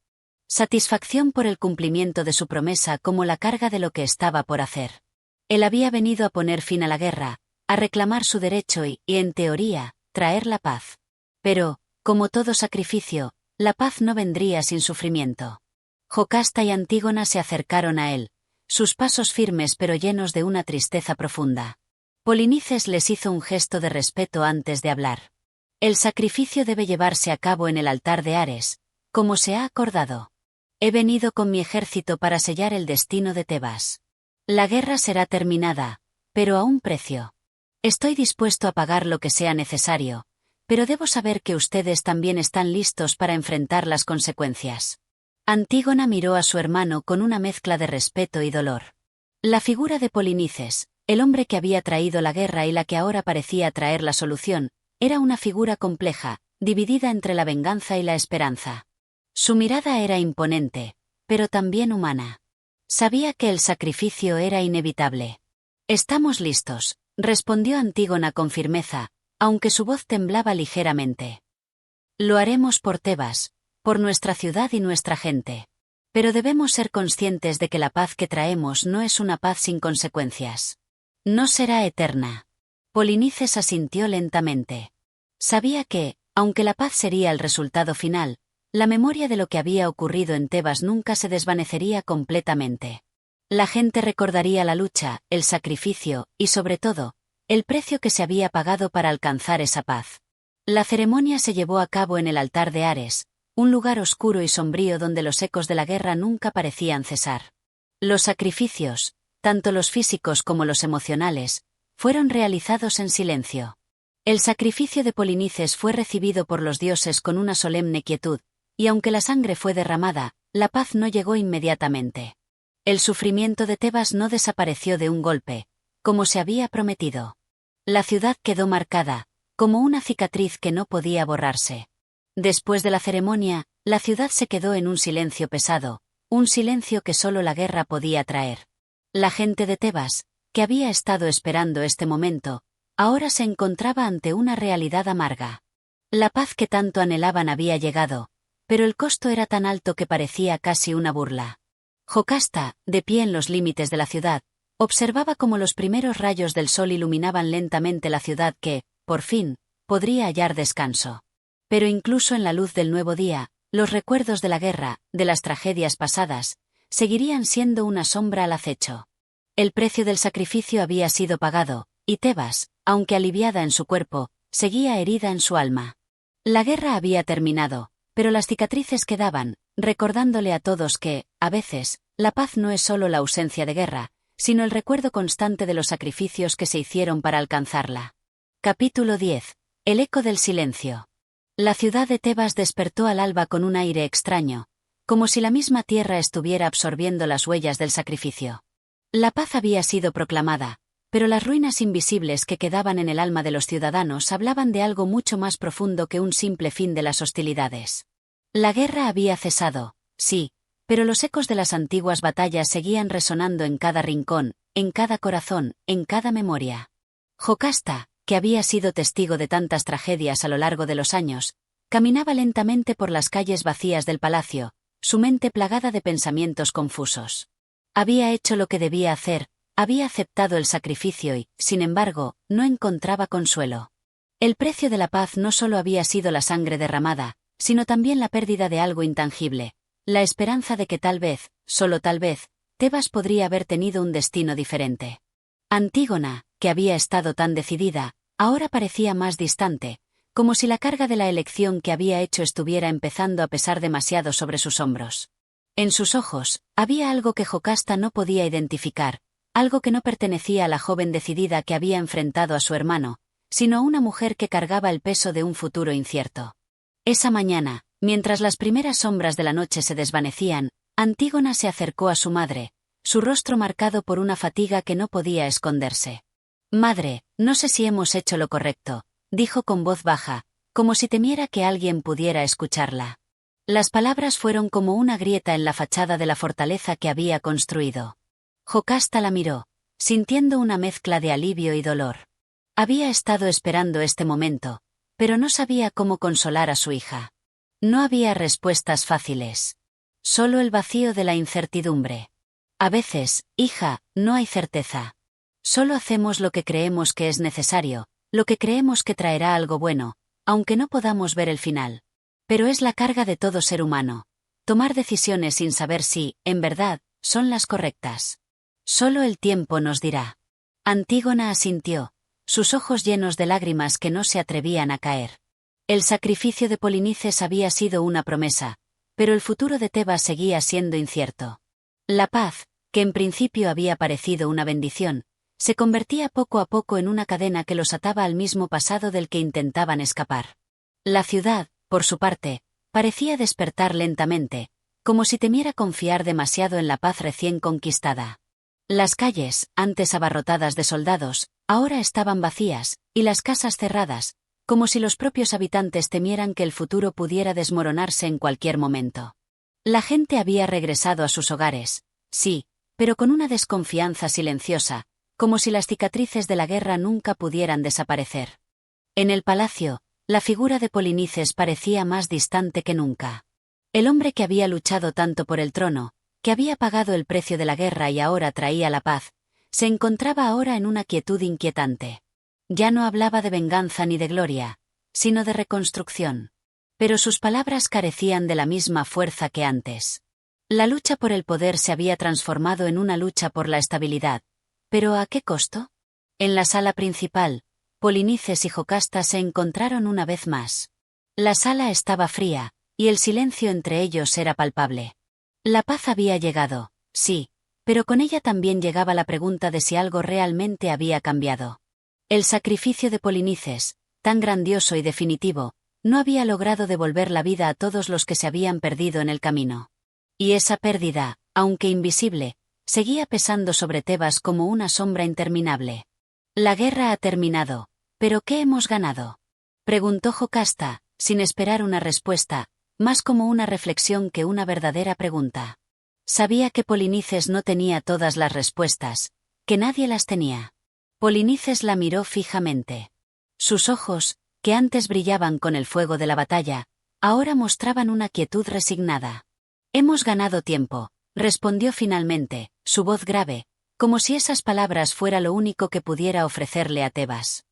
satisfacción por el cumplimiento de su promesa como la carga de lo que estaba por hacer. Él había venido a poner fin a la guerra, a reclamar su derecho y, en teoría, traer la paz. Pero, como todo sacrificio, la paz no vendría sin sufrimiento. Jocasta y Antígona se acercaron a él, sus pasos firmes pero llenos de una tristeza profunda. Polinices les hizo un gesto de respeto antes de hablar. «El sacrificio debe llevarse a cabo en el altar de Ares, como se ha acordado. He venido con mi ejército para sellar el destino de Tebas. La guerra será terminada, pero a un precio. Estoy dispuesto a pagar lo que sea necesario, pero debo saber que ustedes también están listos para enfrentar las consecuencias». Antígona miró a su hermano con una mezcla de respeto y dolor. La figura de Polinices, el hombre que había traído la guerra y la que ahora parecía traer la solución, era una figura compleja, dividida entre la venganza y la esperanza. Su mirada era imponente, pero también humana. Sabía que el sacrificio era inevitable. «Estamos listos», respondió Antígona con firmeza, aunque su voz temblaba ligeramente. «Lo haremos por Tebas, por nuestra ciudad y nuestra gente. Pero debemos ser conscientes de que la paz que traemos no es una paz sin consecuencias. No será eterna». Polinices asintió lentamente. Sabía que, aunque la paz sería el resultado final, la memoria de lo que había ocurrido en Tebas nunca se desvanecería completamente. La gente recordaría la lucha, el sacrificio, y sobre todo, el precio que se había pagado para alcanzar esa paz. La ceremonia se llevó a cabo en el altar de Ares, un lugar oscuro y sombrío donde los ecos de la guerra nunca parecían cesar. Los sacrificios, tanto los físicos como los emocionales, fueron realizados en silencio. El sacrificio de Polinices fue recibido por los dioses con una solemne quietud, y aunque la sangre fue derramada, la paz no llegó inmediatamente. El sufrimiento de Tebas no desapareció de un golpe, como se había prometido. La ciudad quedó marcada, como una cicatriz que no podía borrarse. Después de la ceremonia, la ciudad se quedó en un silencio pesado, un silencio que solo la guerra podía traer. La gente de Tebas, que había estado esperando este momento, ahora se encontraba ante una realidad amarga. La paz que tanto anhelaban había llegado, pero el costo era tan alto que parecía casi una burla. Jocasta, de pie en los límites de la ciudad, observaba cómo los primeros rayos del sol iluminaban lentamente la ciudad que, por fin, podría hallar descanso. Pero incluso en la luz del nuevo día, los recuerdos de la guerra, de las tragedias pasadas, seguirían siendo una sombra al acecho. El precio del sacrificio había sido pagado, y Tebas, aunque aliviada en su cuerpo, seguía herida en su alma. La guerra había terminado, pero las cicatrices quedaban, recordándole a todos que, a veces, la paz no es solo la ausencia de guerra, sino el recuerdo constante de los sacrificios que se hicieron para alcanzarla. Capítulo 10. El eco del silencio. La ciudad de Tebas despertó al alba con un aire extraño, como si la misma tierra estuviera absorbiendo las huellas del sacrificio. La paz había sido proclamada, pero las ruinas invisibles que quedaban en el alma de los ciudadanos hablaban de algo mucho más profundo que un simple fin de las hostilidades. La guerra había cesado, sí, pero los ecos de las antiguas batallas seguían resonando en cada rincón, en cada corazón, en cada memoria. Jocasta, que había sido testigo de tantas tragedias a lo largo de los años, caminaba lentamente por las calles vacías del palacio, su mente plagada de pensamientos confusos. Había hecho lo que debía hacer, había aceptado el sacrificio y, sin embargo, no encontraba consuelo. El precio de la paz no solo había sido la sangre derramada, sino también la pérdida de algo intangible, la esperanza de que tal vez, solo tal vez, Tebas podría haber tenido un destino diferente. Antígona, que había estado tan decidida, ahora parecía más distante, como si la carga de la elección que había hecho estuviera empezando a pesar demasiado sobre sus hombros. En sus ojos, había algo que Jocasta no podía identificar, algo que no pertenecía a la joven decidida que había enfrentado a su hermano, sino a una mujer que cargaba el peso de un futuro incierto. Esa mañana, mientras las primeras sombras de la noche se desvanecían, Antígona se acercó a su madre, su rostro marcado por una fatiga que no podía esconderse. «Madre, no sé si hemos hecho lo correcto», dijo con voz baja, como si temiera que alguien pudiera escucharla. Las palabras fueron como una grieta en la fachada de la fortaleza que había construido. Jocasta la miró, sintiendo una mezcla de alivio y dolor. Había estado esperando este momento, pero no sabía cómo consolar a su hija. No había respuestas fáciles. Solo el vacío de la incertidumbre. A veces, hija, no hay certeza. Solo hacemos lo que creemos que es necesario, lo que creemos que traerá algo bueno, aunque no podamos ver el final. Pero es la carga de todo ser humano. Tomar decisiones sin saber si, en verdad, son las correctas. Solo el tiempo nos dirá. Antígona asintió, sus ojos llenos de lágrimas que no se atrevían a caer. El sacrificio de Polinices había sido una promesa, pero el futuro de Tebas seguía siendo incierto. La paz, que en principio había parecido una bendición, se convertía poco a poco en una cadena que los ataba al mismo pasado del que intentaban escapar. La ciudad, por su parte, parecía despertar lentamente, como si temiera confiar demasiado en la paz recién conquistada. Las calles, antes abarrotadas de soldados, ahora estaban vacías, y las casas cerradas, como si los propios habitantes temieran que el futuro pudiera desmoronarse en cualquier momento. La gente había regresado a sus hogares, sí, pero con una desconfianza silenciosa, como si las cicatrices de la guerra nunca pudieran desaparecer. En el palacio, la figura de Polinices parecía más distante que nunca. El hombre que había luchado tanto por el trono, que había pagado el precio de la guerra y ahora traía la paz, se encontraba ahora en una quietud inquietante. Ya no hablaba de venganza ni de gloria, sino de reconstrucción. Pero sus palabras carecían de la misma fuerza que antes. La lucha por el poder se había transformado en una lucha por la estabilidad. ¿Pero a qué costo? En la sala principal, Polinices y Jocasta se encontraron una vez más. La sala estaba fría, y el silencio entre ellos era palpable. La paz había llegado, sí, pero con ella también llegaba la pregunta de si algo realmente había cambiado. El sacrificio de Polinices, tan grandioso y definitivo, no había logrado devolver la vida a todos los que se habían perdido en el camino. Y esa pérdida, aunque invisible, seguía pesando sobre Tebas como una sombra interminable. La guerra ha terminado, ¿pero qué hemos ganado? Preguntó Jocasta, sin esperar una respuesta, más como una reflexión que una verdadera pregunta. Sabía que Polinices no tenía todas las respuestas, que nadie las tenía. Polinices la miró fijamente. Sus ojos, que antes brillaban con el fuego de la batalla, ahora mostraban una quietud resignada. Hemos ganado tiempo, respondió finalmente, su voz grave, como si esas palabras fuera lo único que pudiera ofrecerle a Tebas.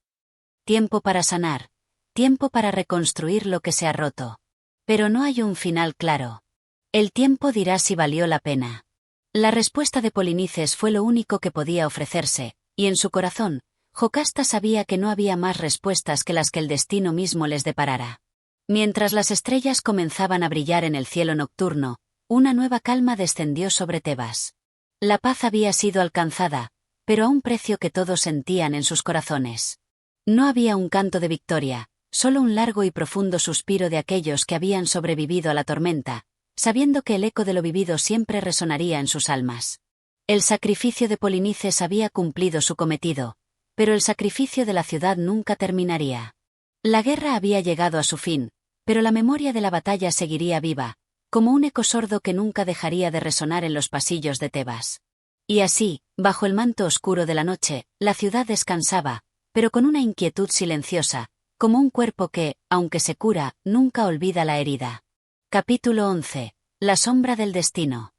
Tiempo para sanar, tiempo para reconstruir lo que se ha roto. Pero no hay un final claro. El tiempo dirá si valió la pena. La respuesta de Polinices fue lo único que podía ofrecerse, y en su corazón, Jocasta sabía que no había más respuestas que las que el destino mismo les deparara. Mientras las estrellas comenzaban a brillar en el cielo nocturno, una nueva calma descendió sobre Tebas. La paz había sido alcanzada, pero a un precio que todos sentían en sus corazones. No había un canto de victoria, solo un largo y profundo suspiro de aquellos que habían sobrevivido a la tormenta, sabiendo que el eco de lo vivido siempre resonaría en sus almas. El sacrificio de Polinices había cumplido su cometido, pero el sacrificio de la ciudad nunca terminaría. La guerra había llegado a su fin, pero la memoria de la batalla seguiría viva, como un eco sordo que nunca dejaría de resonar en los pasillos de Tebas. Y así, bajo el manto oscuro de la noche, la ciudad descansaba, pero con una inquietud silenciosa, como un cuerpo que, aunque se cura, nunca olvida la herida. Capítulo 11. La sombra del destino.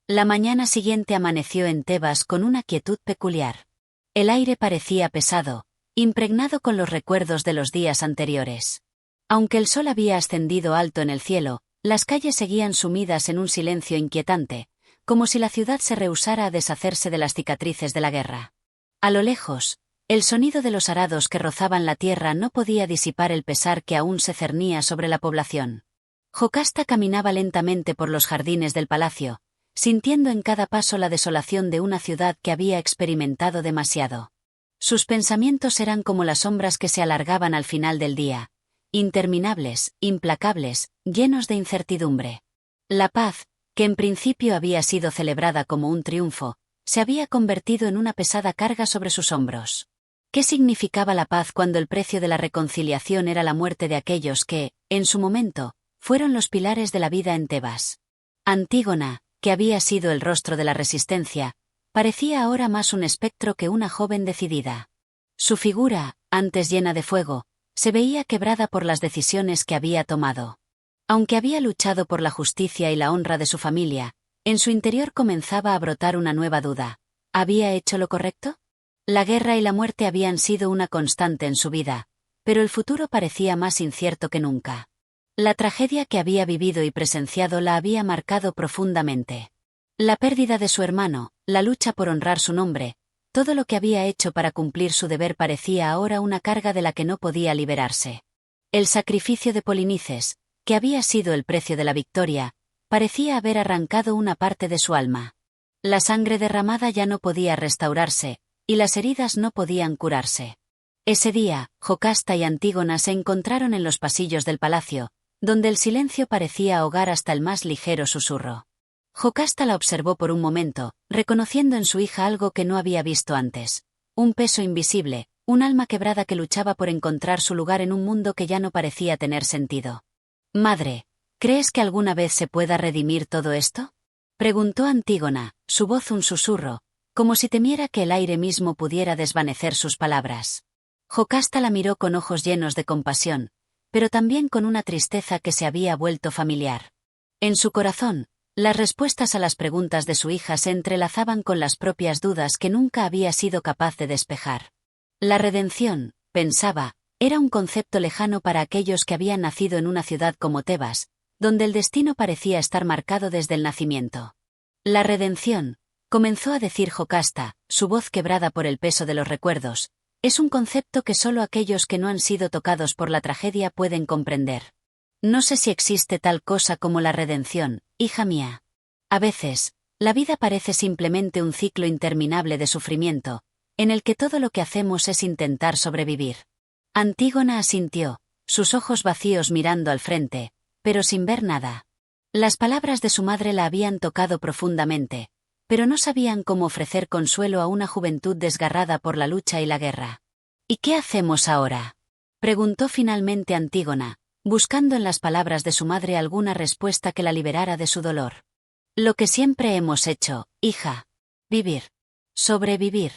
La mañana siguiente amaneció en Tebas con una quietud peculiar. El aire parecía pesado, impregnado con los recuerdos de los días anteriores. Aunque el sol había ascendido alto en el cielo, las calles seguían sumidas en un silencio inquietante, como si la ciudad se rehusara a deshacerse de las cicatrices de la guerra. A lo lejos, el sonido de los arados que rozaban la tierra no podía disipar el pesar que aún se cernía sobre la población. Jocasta caminaba lentamente por los jardines del palacio, sintiendo en cada paso la desolación de una ciudad que había experimentado demasiado. Sus pensamientos eran como las sombras que se alargaban al final del día, interminables, implacables, llenos de incertidumbre. La paz, que en principio había sido celebrada como un triunfo, se había convertido en una pesada carga sobre sus hombros. ¿Qué significaba la paz cuando el precio de la reconciliación era la muerte de aquellos que, en su momento, fueron los pilares de la vida en Tebas? Antígona, que había sido el rostro de la resistencia, parecía ahora más un espectro que una joven decidida. Su figura, antes llena de fuego, se veía quebrada por las decisiones que había tomado. Aunque había luchado por la justicia y la honra de su familia, en su interior comenzaba a brotar una nueva duda. ¿Había hecho lo correcto? La guerra y la muerte habían sido una constante en su vida, pero el futuro parecía más incierto que nunca. La tragedia que había vivido y presenciado la había marcado profundamente. La pérdida de su hermano, la lucha por honrar su nombre, todo lo que había hecho para cumplir su deber parecía ahora una carga de la que no podía liberarse. El sacrificio de Polinices, que había sido el precio de la victoria, parecía haber arrancado una parte de su alma. La sangre derramada ya no podía restaurarse, y las heridas no podían curarse. Ese día, Jocasta y Antígona se encontraron en los pasillos del palacio, donde el silencio parecía ahogar hasta el más ligero susurro. Jocasta la observó por un momento, reconociendo en su hija algo que no había visto antes. Un peso invisible, un alma quebrada que luchaba por encontrar su lugar en un mundo que ya no parecía tener sentido. «Madre, ¿crees que alguna vez se pueda redimir todo esto?», preguntó Antígona, su voz un susurro, como si temiera que el aire mismo pudiera desvanecer sus palabras. Jocasta la miró con ojos llenos de compasión, pero también con una tristeza que se había vuelto familiar. En su corazón, las respuestas a las preguntas de su hija se entrelazaban con las propias dudas que nunca había sido capaz de despejar. La redención, pensaba, era un concepto lejano para aquellos que habían nacido en una ciudad como Tebas, donde el destino parecía estar marcado desde el nacimiento. La redención, comenzó a decir Jocasta, su voz quebrada por el peso de los recuerdos, es un concepto que solo aquellos que no han sido tocados por la tragedia pueden comprender. No sé si existe tal cosa como la redención, hija mía. A veces, la vida parece simplemente un ciclo interminable de sufrimiento, en el que todo lo que hacemos es intentar sobrevivir. Antígona asintió, sus ojos vacíos mirando al frente, pero sin ver nada. Las palabras de su madre la habían tocado profundamente, pero no sabían cómo ofrecer consuelo a una juventud desgarrada por la lucha y la guerra. ¿Y qué hacemos ahora?, preguntó finalmente Antígona, buscando en las palabras de su madre alguna respuesta que la liberara de su dolor. Lo que siempre hemos hecho, hija. Vivir. Sobrevivir.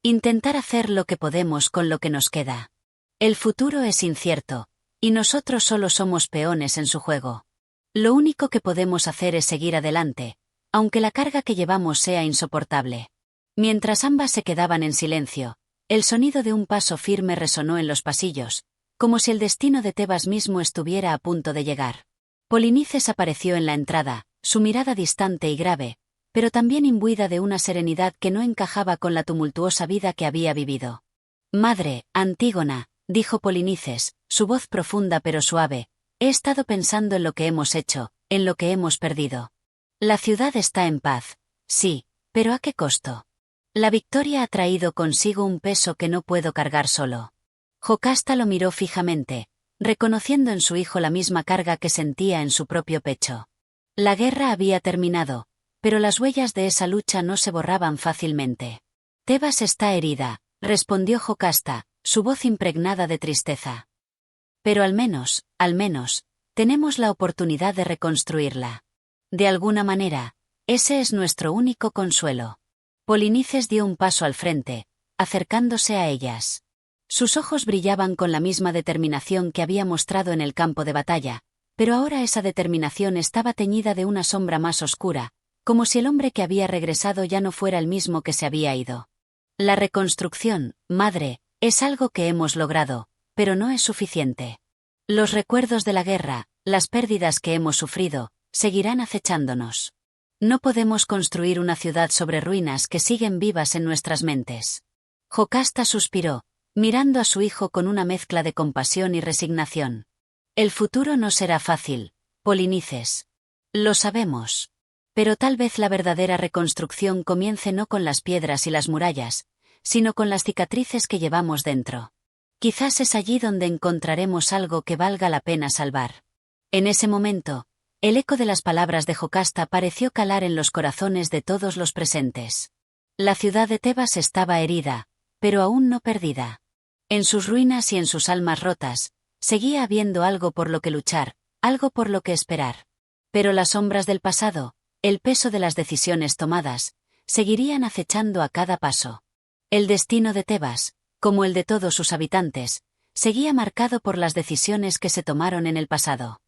Intentar hacer lo que podemos con lo que nos queda. El futuro es incierto, y nosotros solo somos peones en su juego. Lo único que podemos hacer es seguir adelante, aunque la carga que llevamos sea insoportable. Mientras ambas se quedaban en silencio, el sonido de un paso firme resonó en los pasillos, como si el destino de Tebas mismo estuviera a punto de llegar. Polinices apareció en la entrada, su mirada distante y grave, pero también imbuida de una serenidad que no encajaba con la tumultuosa vida que había vivido. «Madre, Antígona», dijo Polinices, su voz profunda pero suave, «he estado pensando en lo que hemos hecho, en lo que hemos perdido. La ciudad está en paz, sí, pero ¿a qué costo? La victoria ha traído consigo un peso que no puedo cargar solo». Jocasta lo miró fijamente, reconociendo en su hijo la misma carga que sentía en su propio pecho. La guerra había terminado, pero las huellas de esa lucha no se borraban fácilmente. «Tebas está herida», respondió Jocasta, su voz impregnada de tristeza. «Pero al menos, tenemos la oportunidad de reconstruirla. De alguna manera, ese es nuestro único consuelo». Polinices dio un paso al frente, acercándose a ellas. Sus ojos brillaban con la misma determinación que había mostrado en el campo de batalla, pero ahora esa determinación estaba teñida de una sombra más oscura, como si el hombre que había regresado ya no fuera el mismo que se había ido. «La reconstrucción, madre, es algo que hemos logrado, pero no es suficiente. Los recuerdos de la guerra, las pérdidas que hemos sufrido, seguirán acechándonos. No podemos construir una ciudad sobre ruinas que siguen vivas en nuestras mentes». Jocasta suspiró, mirando a su hijo con una mezcla de compasión y resignación. «El futuro no será fácil, Polinices. Lo sabemos. Pero tal vez la verdadera reconstrucción comience no con las piedras y las murallas, sino con las cicatrices que llevamos dentro. Quizás es allí donde encontraremos algo que valga la pena salvar». En ese momento, el eco de las palabras de Jocasta pareció calar en los corazones de todos los presentes. La ciudad de Tebas estaba herida, pero aún no perdida. En sus ruinas y en sus almas rotas, seguía habiendo algo por lo que luchar, algo por lo que esperar. Pero las sombras del pasado, el peso de las decisiones tomadas, seguirían acechando a cada paso. El destino de Tebas, como el de todos sus habitantes, seguía marcado por las decisiones que se tomaron en el pasado.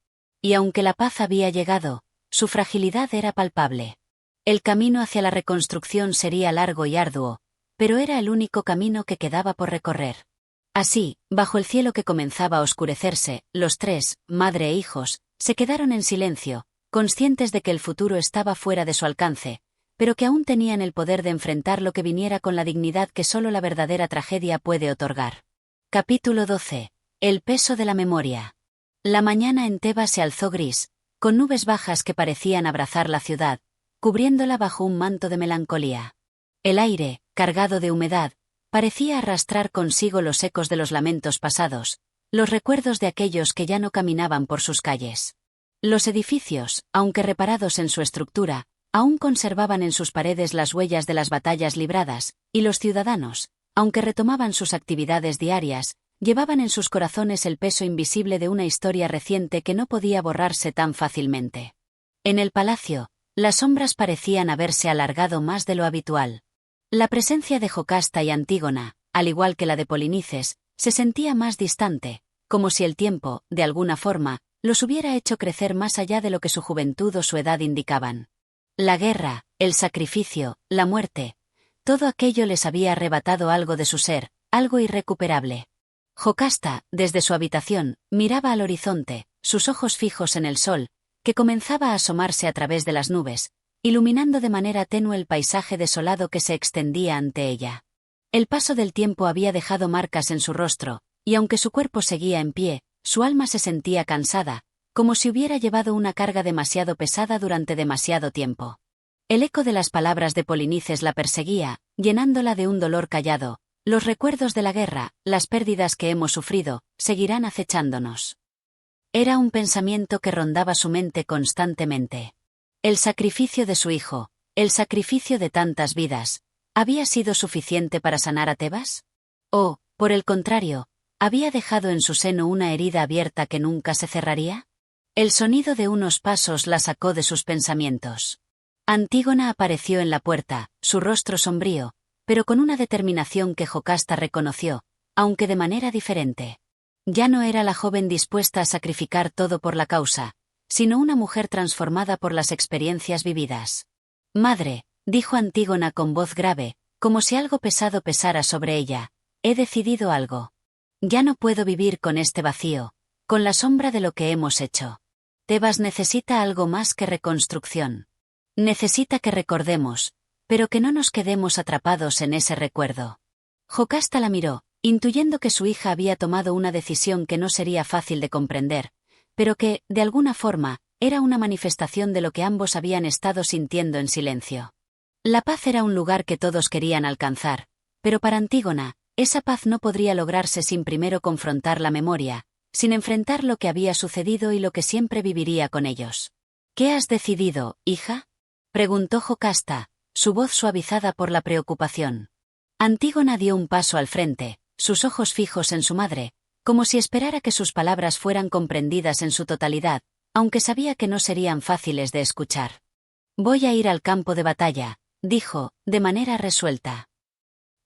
Y aunque la paz había llegado, su fragilidad era palpable. El camino hacia la reconstrucción sería largo y arduo, pero era el único camino que quedaba por recorrer. Así, bajo el cielo que comenzaba a oscurecerse, los tres, madre e hijos, se quedaron en silencio, conscientes de que el futuro estaba fuera de su alcance, pero que aún tenían el poder de enfrentar lo que viniera con la dignidad que solo la verdadera tragedia puede otorgar. Capítulo 12. El peso de la memoria. La mañana en Tebas se alzó gris, con nubes bajas que parecían abrazar la ciudad, cubriéndola bajo un manto de melancolía. El aire, cargado de humedad, parecía arrastrar consigo los ecos de los lamentos pasados, los recuerdos de aquellos que ya no caminaban por sus calles. Los edificios, aunque reparados en su estructura, aún conservaban en sus paredes las huellas de las batallas libradas, y los ciudadanos, aunque retomaban sus actividades diarias, llevaban en sus corazones el peso invisible de una historia reciente que no podía borrarse tan fácilmente. En el palacio, las sombras parecían haberse alargado más de lo habitual. La presencia de Jocasta y Antígona, al igual que la de Polinices, se sentía más distante, como si el tiempo, de alguna forma, los hubiera hecho crecer más allá de lo que su juventud o su edad indicaban. La guerra, el sacrificio, la muerte, todo aquello les había arrebatado algo de su ser, algo irrecuperable. Jocasta, desde su habitación, miraba al horizonte, sus ojos fijos en el sol, que comenzaba a asomarse a través de las nubes, iluminando de manera tenue el paisaje desolado que se extendía ante ella. El paso del tiempo había dejado marcas en su rostro, y aunque su cuerpo seguía en pie, su alma se sentía cansada, como si hubiera llevado una carga demasiado pesada durante demasiado tiempo. El eco de las palabras de Polinices la perseguía, llenándola de un dolor callado. Los recuerdos de la guerra, las pérdidas que hemos sufrido, seguirán acechándonos. Era un pensamiento que rondaba su mente constantemente. El sacrificio de su hijo, el sacrificio de tantas vidas, ¿había sido suficiente para sanar a Tebas? ¿O, por el contrario, había dejado en su seno una herida abierta que nunca se cerraría? El sonido de unos pasos la sacó de sus pensamientos. Antígona apareció en la puerta, su rostro sombrío, pero con una determinación que Jocasta reconoció, aunque de manera diferente. Ya no era la joven dispuesta a sacrificar todo por la causa, sino una mujer transformada por las experiencias vividas. «Madre», dijo Antígona con voz grave, como si algo pesado pesara sobre ella, «he decidido algo. Ya no puedo vivir con este vacío, con la sombra de lo que hemos hecho. Tebas necesita algo más que reconstrucción. Necesita que recordemos, pero que no nos quedemos atrapados en ese recuerdo». Jocasta la miró, intuyendo que su hija había tomado una decisión que no sería fácil de comprender, pero que, de alguna forma, era una manifestación de lo que ambos habían estado sintiendo en silencio. La paz era un lugar que todos querían alcanzar, pero para Antígona, esa paz no podría lograrse sin primero confrontar la memoria, sin enfrentar lo que había sucedido y lo que siempre viviría con ellos. «¿Qué has decidido, hija?», preguntó Jocasta, su voz suavizada por la preocupación. Antígona dio un paso al frente, sus ojos fijos en su madre, como si esperara que sus palabras fueran comprendidas en su totalidad, aunque sabía que no serían fáciles de escuchar. «Voy a ir al campo de batalla», dijo, de manera resuelta.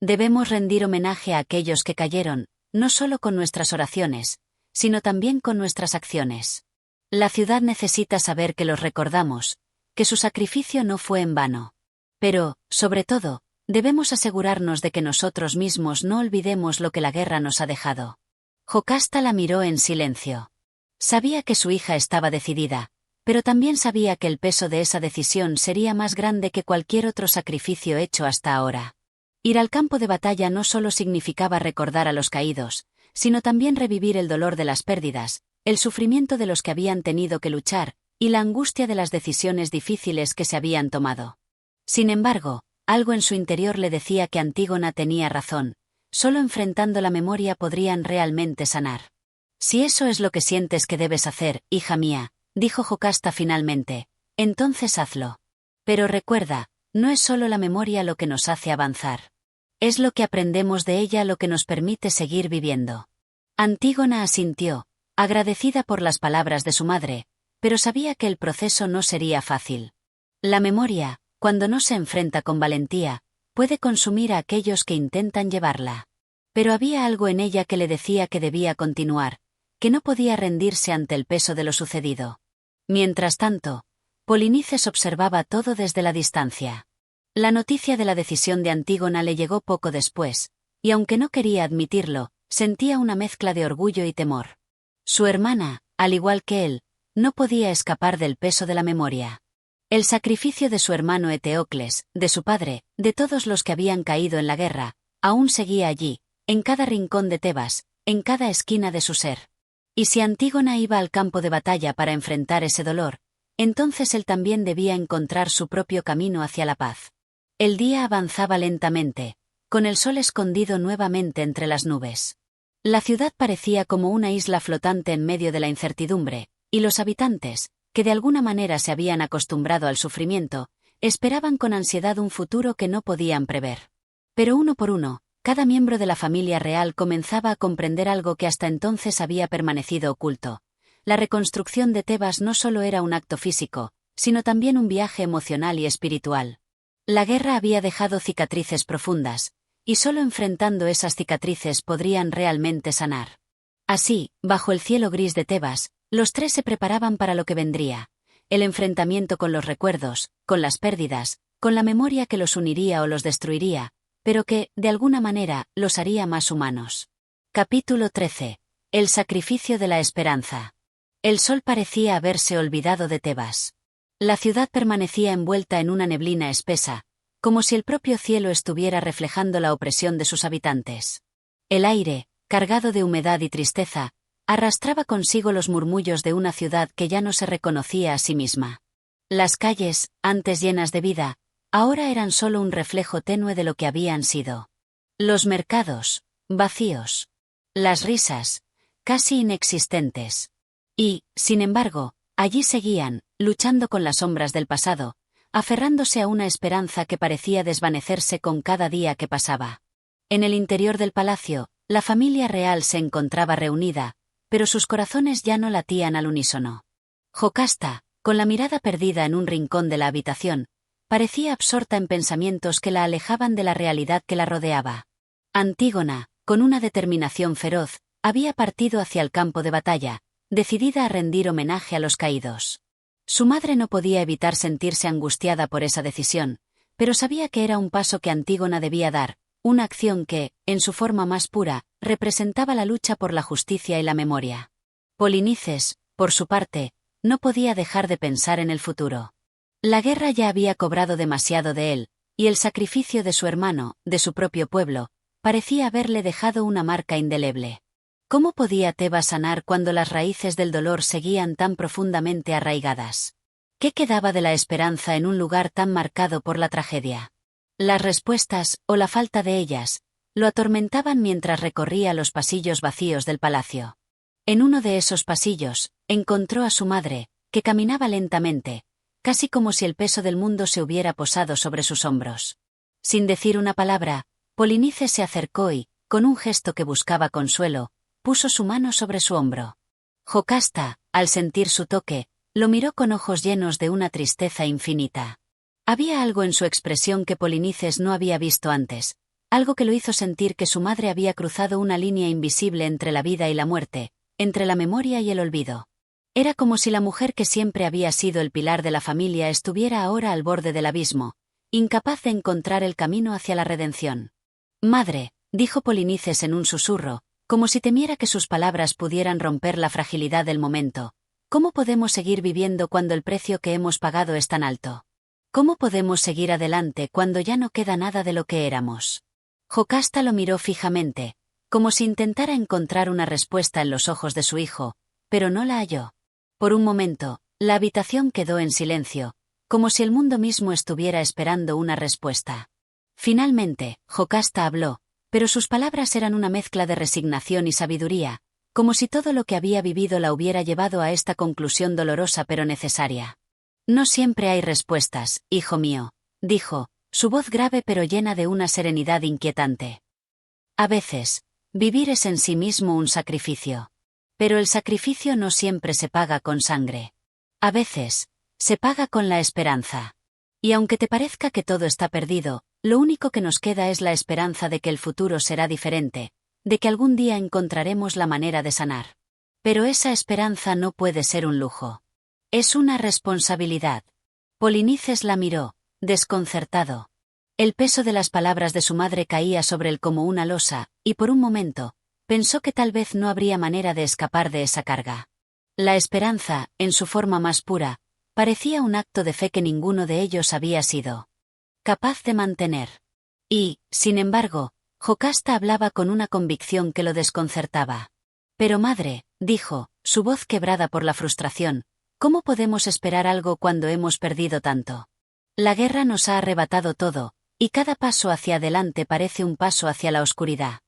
«Debemos rendir homenaje a aquellos que cayeron, no solo con nuestras oraciones, sino también con nuestras acciones. La ciudad necesita saber que los recordamos, que su sacrificio no fue en vano. Pero, sobre todo, debemos asegurarnos de que nosotros mismos no olvidemos lo que la guerra nos ha dejado». Jocasta la miró en silencio. Sabía que su hija estaba decidida, pero también sabía que el peso de esa decisión sería más grande que cualquier otro sacrificio hecho hasta ahora. Ir al campo de batalla no solo significaba recordar a los caídos, sino también revivir el dolor de las pérdidas, el sufrimiento de los que habían tenido que luchar, y la angustia de las decisiones difíciles que se habían tomado. Sin embargo, algo en su interior le decía que Antígona tenía razón, solo enfrentando la memoria podrían realmente sanar. «Si eso es lo que sientes que debes hacer, hija mía», dijo Jocasta finalmente, «entonces hazlo. Pero recuerda, no es solo la memoria lo que nos hace avanzar. Es lo que aprendemos de ella lo que nos permite seguir viviendo». Antígona asintió, agradecida por las palabras de su madre, pero sabía que el proceso no sería fácil. La memoria, cuando no se enfrenta con valentía, puede consumir a aquellos que intentan llevarla. Pero había algo en ella que le decía que debía continuar, que no podía rendirse ante el peso de lo sucedido. Mientras tanto, Polinices observaba todo desde la distancia. La noticia de la decisión de Antígona le llegó poco después, y aunque no quería admitirlo, sentía una mezcla de orgullo y temor. Su hermana, al igual que él, no podía escapar del peso de la memoria. El sacrificio de su hermano Eteocles, de su padre, de todos los que habían caído en la guerra, aún seguía allí, en cada rincón de Tebas, en cada esquina de su ser. Y si Antígona iba al campo de batalla para enfrentar ese dolor, entonces él también debía encontrar su propio camino hacia la paz. El día avanzaba lentamente, con el sol escondido nuevamente entre las nubes. La ciudad parecía como una isla flotante en medio de la incertidumbre, y los habitantes, que de alguna manera se habían acostumbrado al sufrimiento, esperaban con ansiedad un futuro que no podían prever. Pero uno por uno, cada miembro de la familia real comenzaba a comprender algo que hasta entonces había permanecido oculto. La reconstrucción de Tebas no solo era un acto físico, sino también un viaje emocional y espiritual. La guerra había dejado cicatrices profundas, y solo enfrentando esas cicatrices podrían realmente sanar. Así, bajo el cielo gris de Tebas, los tres se preparaban para lo que vendría: el enfrentamiento con los recuerdos, con las pérdidas, con la memoria que los uniría o los destruiría, pero que, de alguna manera, los haría más humanos. Capítulo 13. El sacrificio de la esperanza. El sol parecía haberse olvidado de Tebas. La ciudad permanecía envuelta en una neblina espesa, como si el propio cielo estuviera reflejando la opresión de sus habitantes. El aire, cargado de humedad y tristeza, arrastraba consigo los murmullos de una ciudad que ya no se reconocía a sí misma. Las calles, antes llenas de vida, ahora eran solo un reflejo tenue de lo que habían sido. Los mercados, vacíos. Las risas, casi inexistentes. Y, sin embargo, allí seguían, luchando con las sombras del pasado, aferrándose a una esperanza que parecía desvanecerse con cada día que pasaba. En el interior del palacio, la familia real se encontraba reunida, pero sus corazones ya no latían al unísono. Jocasta, con la mirada perdida en un rincón de la habitación, parecía absorta en pensamientos que la alejaban de la realidad que la rodeaba. Antígona, con una determinación feroz, había partido hacia el campo de batalla, decidida a rendir homenaje a los caídos. Su madre no podía evitar sentirse angustiada por esa decisión, pero sabía que era un paso que Antígona debía dar, una acción que, en su forma más pura, representaba la lucha por la justicia y la memoria. Polinices, por su parte, no podía dejar de pensar en el futuro. La guerra ya había cobrado demasiado de él, y el sacrificio de su hermano, de su propio pueblo, parecía haberle dejado una marca indeleble. ¿Cómo podía Tebas sanar cuando las raíces del dolor seguían tan profundamente arraigadas? ¿Qué quedaba de la esperanza en un lugar tan marcado por la tragedia? Las respuestas, o la falta de ellas, lo atormentaban mientras recorría los pasillos vacíos del palacio. En uno de esos pasillos, encontró a su madre, que caminaba lentamente, casi como si el peso del mundo se hubiera posado sobre sus hombros. Sin decir una palabra, Polinices se acercó y, con un gesto que buscaba consuelo, puso su mano sobre su hombro. Jocasta, al sentir su toque, lo miró con ojos llenos de una tristeza infinita. Había algo en su expresión que Polinices no había visto antes, algo que lo hizo sentir que su madre había cruzado una línea invisible entre la vida y la muerte, entre la memoria y el olvido. Era como si la mujer que siempre había sido el pilar de la familia estuviera ahora al borde del abismo, incapaz de encontrar el camino hacia la redención. «Madre», dijo Polinices en un susurro, como si temiera que sus palabras pudieran romper la fragilidad del momento. ¿Cómo podemos seguir viviendo cuando el precio que hemos pagado es tan alto? ¿Cómo podemos seguir adelante cuando ya no queda nada de lo que éramos? Jocasta lo miró fijamente, como si intentara encontrar una respuesta en los ojos de su hijo, pero no la halló. Por un momento, la habitación quedó en silencio, como si el mundo mismo estuviera esperando una respuesta. Finalmente, Jocasta habló, pero sus palabras eran una mezcla de resignación y sabiduría, como si todo lo que había vivido la hubiera llevado a esta conclusión dolorosa pero necesaria. «No siempre hay respuestas, hijo mío», dijo, su voz grave pero llena de una serenidad inquietante. «A veces, vivir es en sí mismo un sacrificio. Pero el sacrificio no siempre se paga con sangre. A veces, se paga con la esperanza. Y aunque te parezca que todo está perdido, lo único que nos queda es la esperanza de que el futuro será diferente, de que algún día encontraremos la manera de sanar. Pero esa esperanza no puede ser un lujo. Es una responsabilidad». Polinices la miró, desconcertado. El peso de las palabras de su madre caía sobre él como una losa, y por un momento, pensó que tal vez no habría manera de escapar de esa carga. La esperanza, en su forma más pura, parecía un acto de fe que ninguno de ellos había sido capaz de mantener. Y, sin embargo, Jocasta hablaba con una convicción que lo desconcertaba. «Pero madre», dijo, su voz quebrada por la frustración, «¿cómo podemos esperar algo cuando hemos perdido tanto? La guerra nos ha arrebatado todo, y cada paso hacia adelante parece un paso hacia la oscuridad.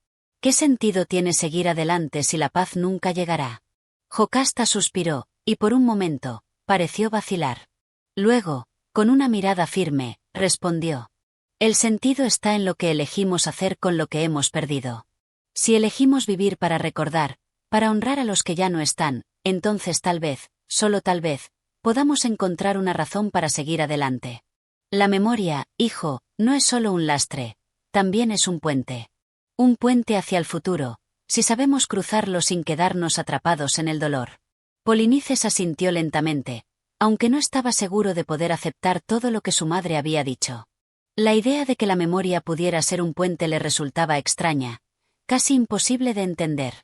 ¿Qué sentido tiene seguir adelante si la paz nunca llegará?» Jocasta suspiró, y por un momento, pareció vacilar. Luego, con una mirada firme, respondió: «El sentido está en lo que elegimos hacer con lo que hemos perdido. Si elegimos vivir para recordar, para honrar a los que ya no están, entonces tal vez, solo tal vez, podamos encontrar una razón para seguir adelante. La memoria, hijo, no es solo un lastre, también es un puente. Un puente hacia el futuro, si sabemos cruzarlo sin quedarnos atrapados en el dolor». Polinices asintió lentamente, aunque no estaba seguro de poder aceptar todo lo que su madre había dicho. La idea de que la memoria pudiera ser un puente le resultaba extraña, casi imposible de entender.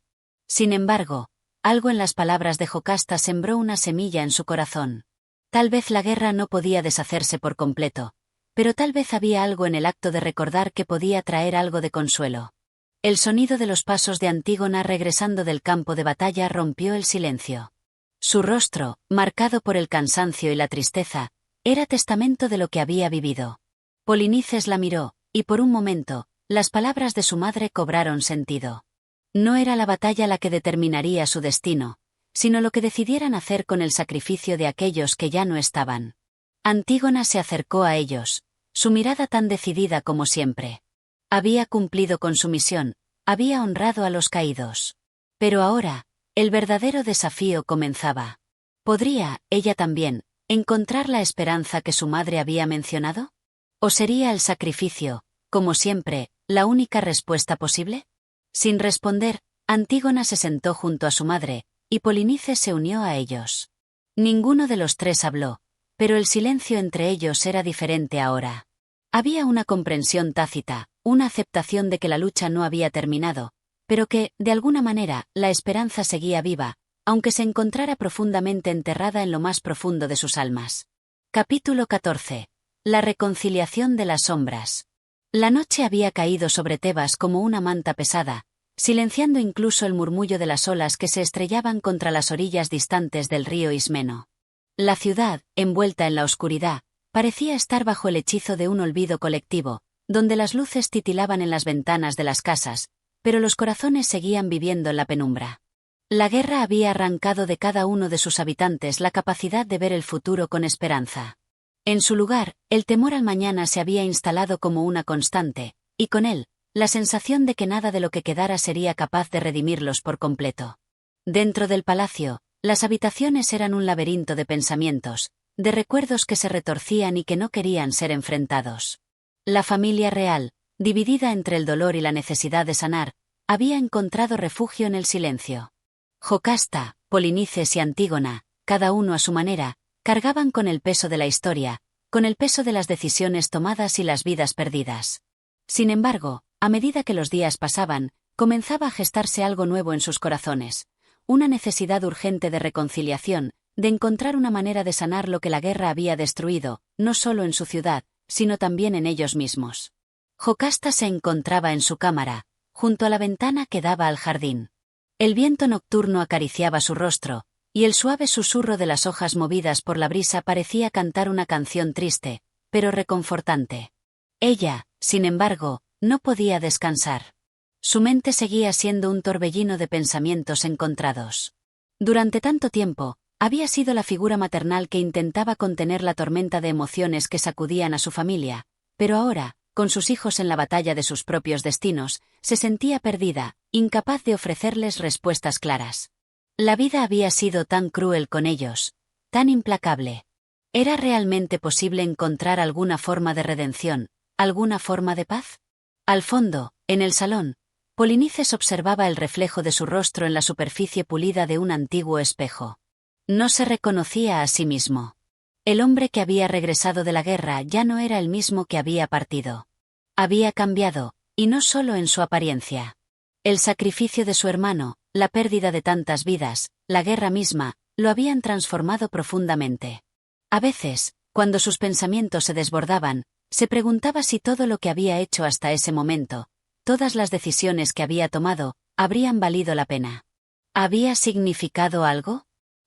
Sin embargo, algo en las palabras de Jocasta sembró una semilla en su corazón. Tal vez la guerra no podía deshacerse por completo, pero tal vez había algo en el acto de recordar que podía traer algo de consuelo. El sonido de los pasos de Antígona regresando del campo de batalla rompió el silencio. Su rostro, marcado por el cansancio y la tristeza, era testamento de lo que había vivido. Polinices la miró, y por un momento, las palabras de su madre cobraron sentido. No era la batalla la que determinaría su destino, sino lo que decidieran hacer con el sacrificio de aquellos que ya no estaban. Antígona se acercó a ellos, su mirada tan decidida como siempre. Había cumplido con su misión, había honrado a los caídos. Pero ahora, el verdadero desafío comenzaba. ¿Podría, ella también, encontrar la esperanza que su madre había mencionado? ¿O sería el sacrificio, como siempre, la única respuesta posible? Sin responder, Antígona se sentó junto a su madre, y Polinice se unió a ellos. Ninguno de los tres habló, pero el silencio entre ellos era diferente ahora. Había una comprensión tácita, una aceptación de que la lucha no había terminado, pero que, de alguna manera, la esperanza seguía viva, aunque se encontrara profundamente enterrada en lo más profundo de sus almas. Capítulo 14. La reconciliación de las sombras. La noche había caído sobre Tebas como una manta pesada, silenciando incluso el murmullo de las olas que se estrellaban contra las orillas distantes del río Ismeno. La ciudad, envuelta en la oscuridad, parecía estar bajo el hechizo de un olvido colectivo, donde las luces titilaban en las ventanas de las casas, pero los corazones seguían viviendo en la penumbra. La guerra había arrancado de cada uno de sus habitantes la capacidad de ver el futuro con esperanza. En su lugar, el temor al mañana se había instalado como una constante, y con él, la sensación de que nada de lo que quedara sería capaz de redimirlos por completo. Dentro del palacio, las habitaciones eran un laberinto de pensamientos, de recuerdos que se retorcían y que no querían ser enfrentados. La familia real, dividida entre el dolor y la necesidad de sanar, había encontrado refugio en el silencio. Jocasta, Polinices y Antígona, cada uno a su manera, cargaban con el peso de la historia, con el peso de las decisiones tomadas y las vidas perdidas. Sin embargo, a medida que los días pasaban, comenzaba a gestarse algo nuevo en sus corazones, una necesidad urgente de reconciliación, de encontrar una manera de sanar lo que la guerra había destruido, no solo en su ciudad, sino también en ellos mismos. Jocasta se encontraba en su cámara, junto a la ventana que daba al jardín. El viento nocturno acariciaba su rostro, y el suave susurro de las hojas movidas por la brisa parecía cantar una canción triste, pero reconfortante. Ella, sin embargo, no podía descansar. Su mente seguía siendo un torbellino de pensamientos encontrados. Durante tanto tiempo, había sido la figura maternal que intentaba contener la tormenta de emociones que sacudían a su familia, pero ahora, con sus hijos en la batalla de sus propios destinos, se sentía perdida, incapaz de ofrecerles respuestas claras. La vida había sido tan cruel con ellos, tan implacable. ¿Era realmente posible encontrar alguna forma de redención, alguna forma de paz? Al fondo, en el salón, Polinices observaba el reflejo de su rostro en la superficie pulida de un antiguo espejo. No se reconocía a sí mismo. El hombre que había regresado de la guerra ya no era el mismo que había partido. Había cambiado, y no solo en su apariencia. El sacrificio de su hermano, la pérdida de tantas vidas, la guerra misma, lo habían transformado profundamente. A veces, cuando sus pensamientos se desbordaban, se preguntaba si todo lo que había hecho hasta ese momento, todas las decisiones que había tomado, habrían valido la pena. ¿Había significado algo?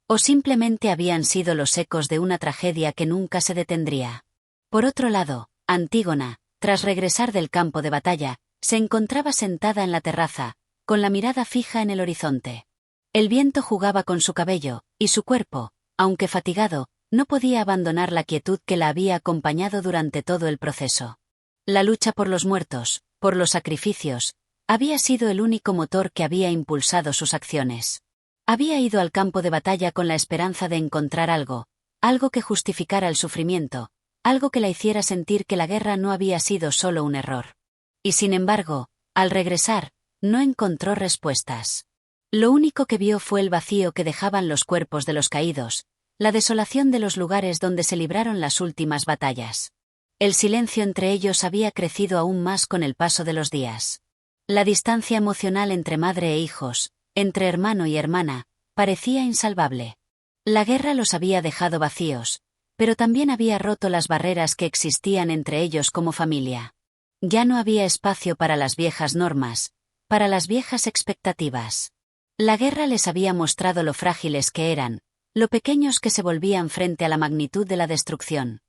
¿O simplemente habían sido los ecos de una tragedia que nunca se detendría? Por otro lado, Antígona, tras regresar del campo de batalla, se encontraba sentada en la terraza, con la mirada fija en el horizonte. El viento jugaba con su cabello, y su cuerpo, aunque fatigado, no podía abandonar la quietud que la había acompañado durante todo el proceso. La lucha por los muertos, por los sacrificios, había sido el único motor que había impulsado sus acciones. Había ido al campo de batalla con la esperanza de encontrar algo que justificara el sufrimiento, algo que la hiciera sentir que la guerra no había sido solo un error. Y sin embargo, al regresar, no encontró respuestas. Lo único que vio fue el vacío que dejaban los cuerpos de los caídos, la desolación de los lugares donde se libraron las últimas batallas. El silencio entre ellos había crecido aún más con el paso de los días. La distancia emocional entre madre e hijos, entre hermano y hermana, parecía insalvable. La guerra los había dejado vacíos, pero también había roto las barreras que existían entre ellos como familia. Ya no había espacio para las viejas normas, para las viejas expectativas. La guerra les había mostrado lo frágiles que eran, lo pequeños que se volvían frente a la magnitud de la destrucción.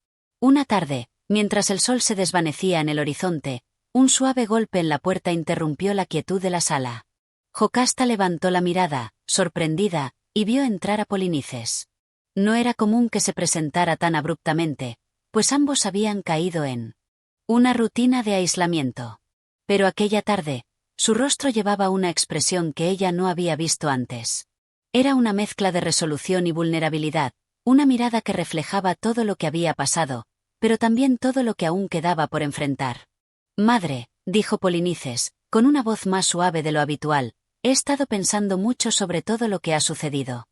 Una tarde, mientras el sol se desvanecía en el horizonte, un suave golpe en la puerta interrumpió la quietud de la sala. Jocasta levantó la mirada, sorprendida, y vio entrar a Polinices. No era común que se presentara tan abruptamente, pues ambos habían caído en una rutina de aislamiento. Pero aquella tarde, su rostro llevaba una expresión que ella no había visto antes. Era una mezcla de resolución y vulnerabilidad, una mirada que reflejaba todo lo que había pasado, pero también todo lo que aún quedaba por enfrentar. «Madre», dijo Polinices, con una voz más suave de lo habitual, «he estado pensando mucho sobre todo lo que ha sucedido.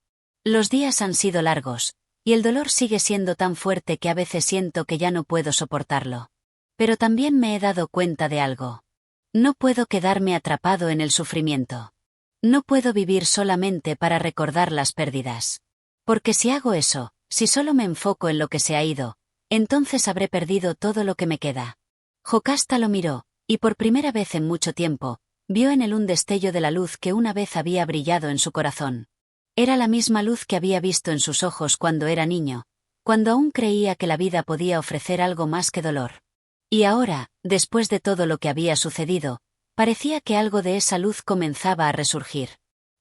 Los días han sido largos, y el dolor sigue siendo tan fuerte que a veces siento que ya no puedo soportarlo. Pero también me he dado cuenta de algo. No puedo quedarme atrapado en el sufrimiento. No puedo vivir solamente para recordar las pérdidas. Porque si hago eso, si solo me enfoco en lo que se ha ido, entonces habré perdido todo lo que me queda». Jocasta lo miró, y por primera vez en mucho tiempo, vio en él un destello de la luz que una vez había brillado en su corazón. Era la misma luz que había visto en sus ojos cuando era niño, cuando aún creía que la vida podía ofrecer algo más que dolor. Y ahora, después de todo lo que había sucedido, parecía que algo de esa luz comenzaba a resurgir.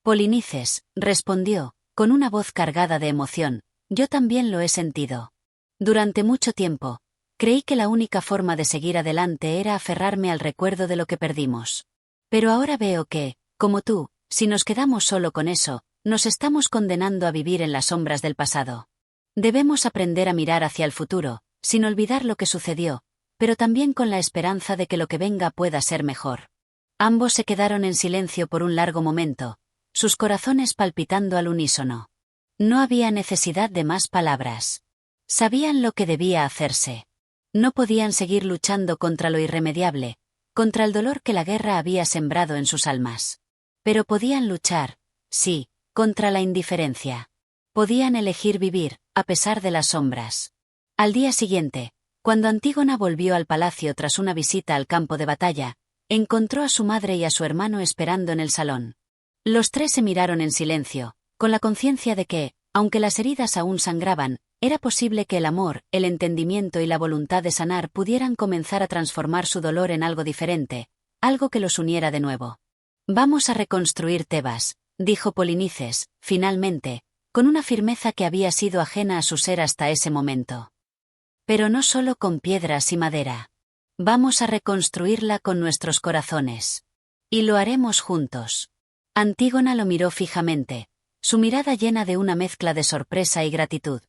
«Polinices», respondió, con una voz cargada de emoción, «yo también lo he sentido. Durante mucho tiempo, creí que la única forma de seguir adelante era aferrarme al recuerdo de lo que perdimos. Pero ahora veo que, como tú, si nos quedamos solo con eso, nos estamos condenando a vivir en las sombras del pasado. Debemos aprender a mirar hacia el futuro, sin olvidar lo que sucedió, pero también con la esperanza de que lo que venga pueda ser mejor». Ambos se quedaron en silencio por un largo momento, sus corazones palpitando al unísono. No había necesidad de más palabras. Sabían lo que debía hacerse. No podían seguir luchando contra lo irremediable, contra el dolor que la guerra había sembrado en sus almas. Pero podían luchar, sí, contra la indiferencia. Podían elegir vivir, a pesar de las sombras. Al día siguiente, cuando Antígona volvió al palacio tras una visita al campo de batalla, encontró a su madre y a su hermano esperando en el salón. Los tres se miraron en silencio, con la conciencia de que, aunque las heridas aún sangraban, era posible que el amor, el entendimiento y la voluntad de sanar pudieran comenzar a transformar su dolor en algo diferente, algo que los uniera de nuevo. «Vamos a reconstruir Tebas», dijo Polinices, finalmente, con una firmeza que había sido ajena a su ser hasta ese momento. «Pero no solo con piedras y madera. Vamos a reconstruirla con nuestros corazones. Y lo haremos juntos». Antígona lo miró fijamente, su mirada llena de una mezcla de sorpresa y gratitud.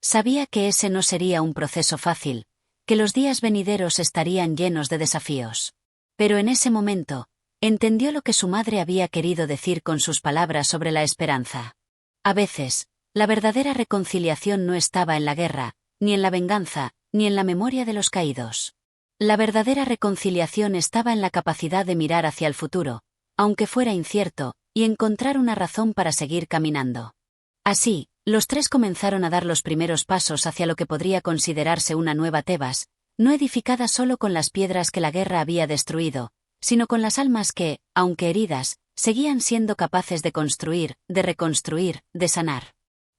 Sabía que ese no sería un proceso fácil, que los días venideros estarían llenos de desafíos. Pero en ese momento, entendió lo que su madre había querido decir con sus palabras sobre la esperanza. A veces, la verdadera reconciliación no estaba en la guerra, ni en la venganza, ni en la memoria de los caídos. La verdadera reconciliación estaba en la capacidad de mirar hacia el futuro, aunque fuera incierto, y encontrar una razón para seguir caminando. Así, los tres comenzaron a dar los primeros pasos hacia lo que podría considerarse una nueva Tebas, no edificada solo con las piedras que la guerra había destruido, sino con las almas que, aunque heridas, seguían siendo capaces de construir, de reconstruir, de sanar.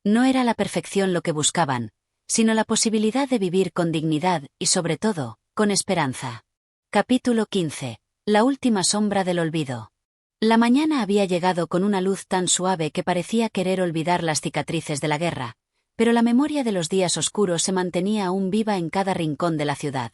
No era la perfección lo que buscaban, sino la posibilidad de vivir con dignidad y, sobre todo, con esperanza. Capítulo 15. La última sombra del olvido. La mañana había llegado con una luz tan suave que parecía querer olvidar las cicatrices de la guerra, pero la memoria de los días oscuros se mantenía aún viva en cada rincón de la ciudad.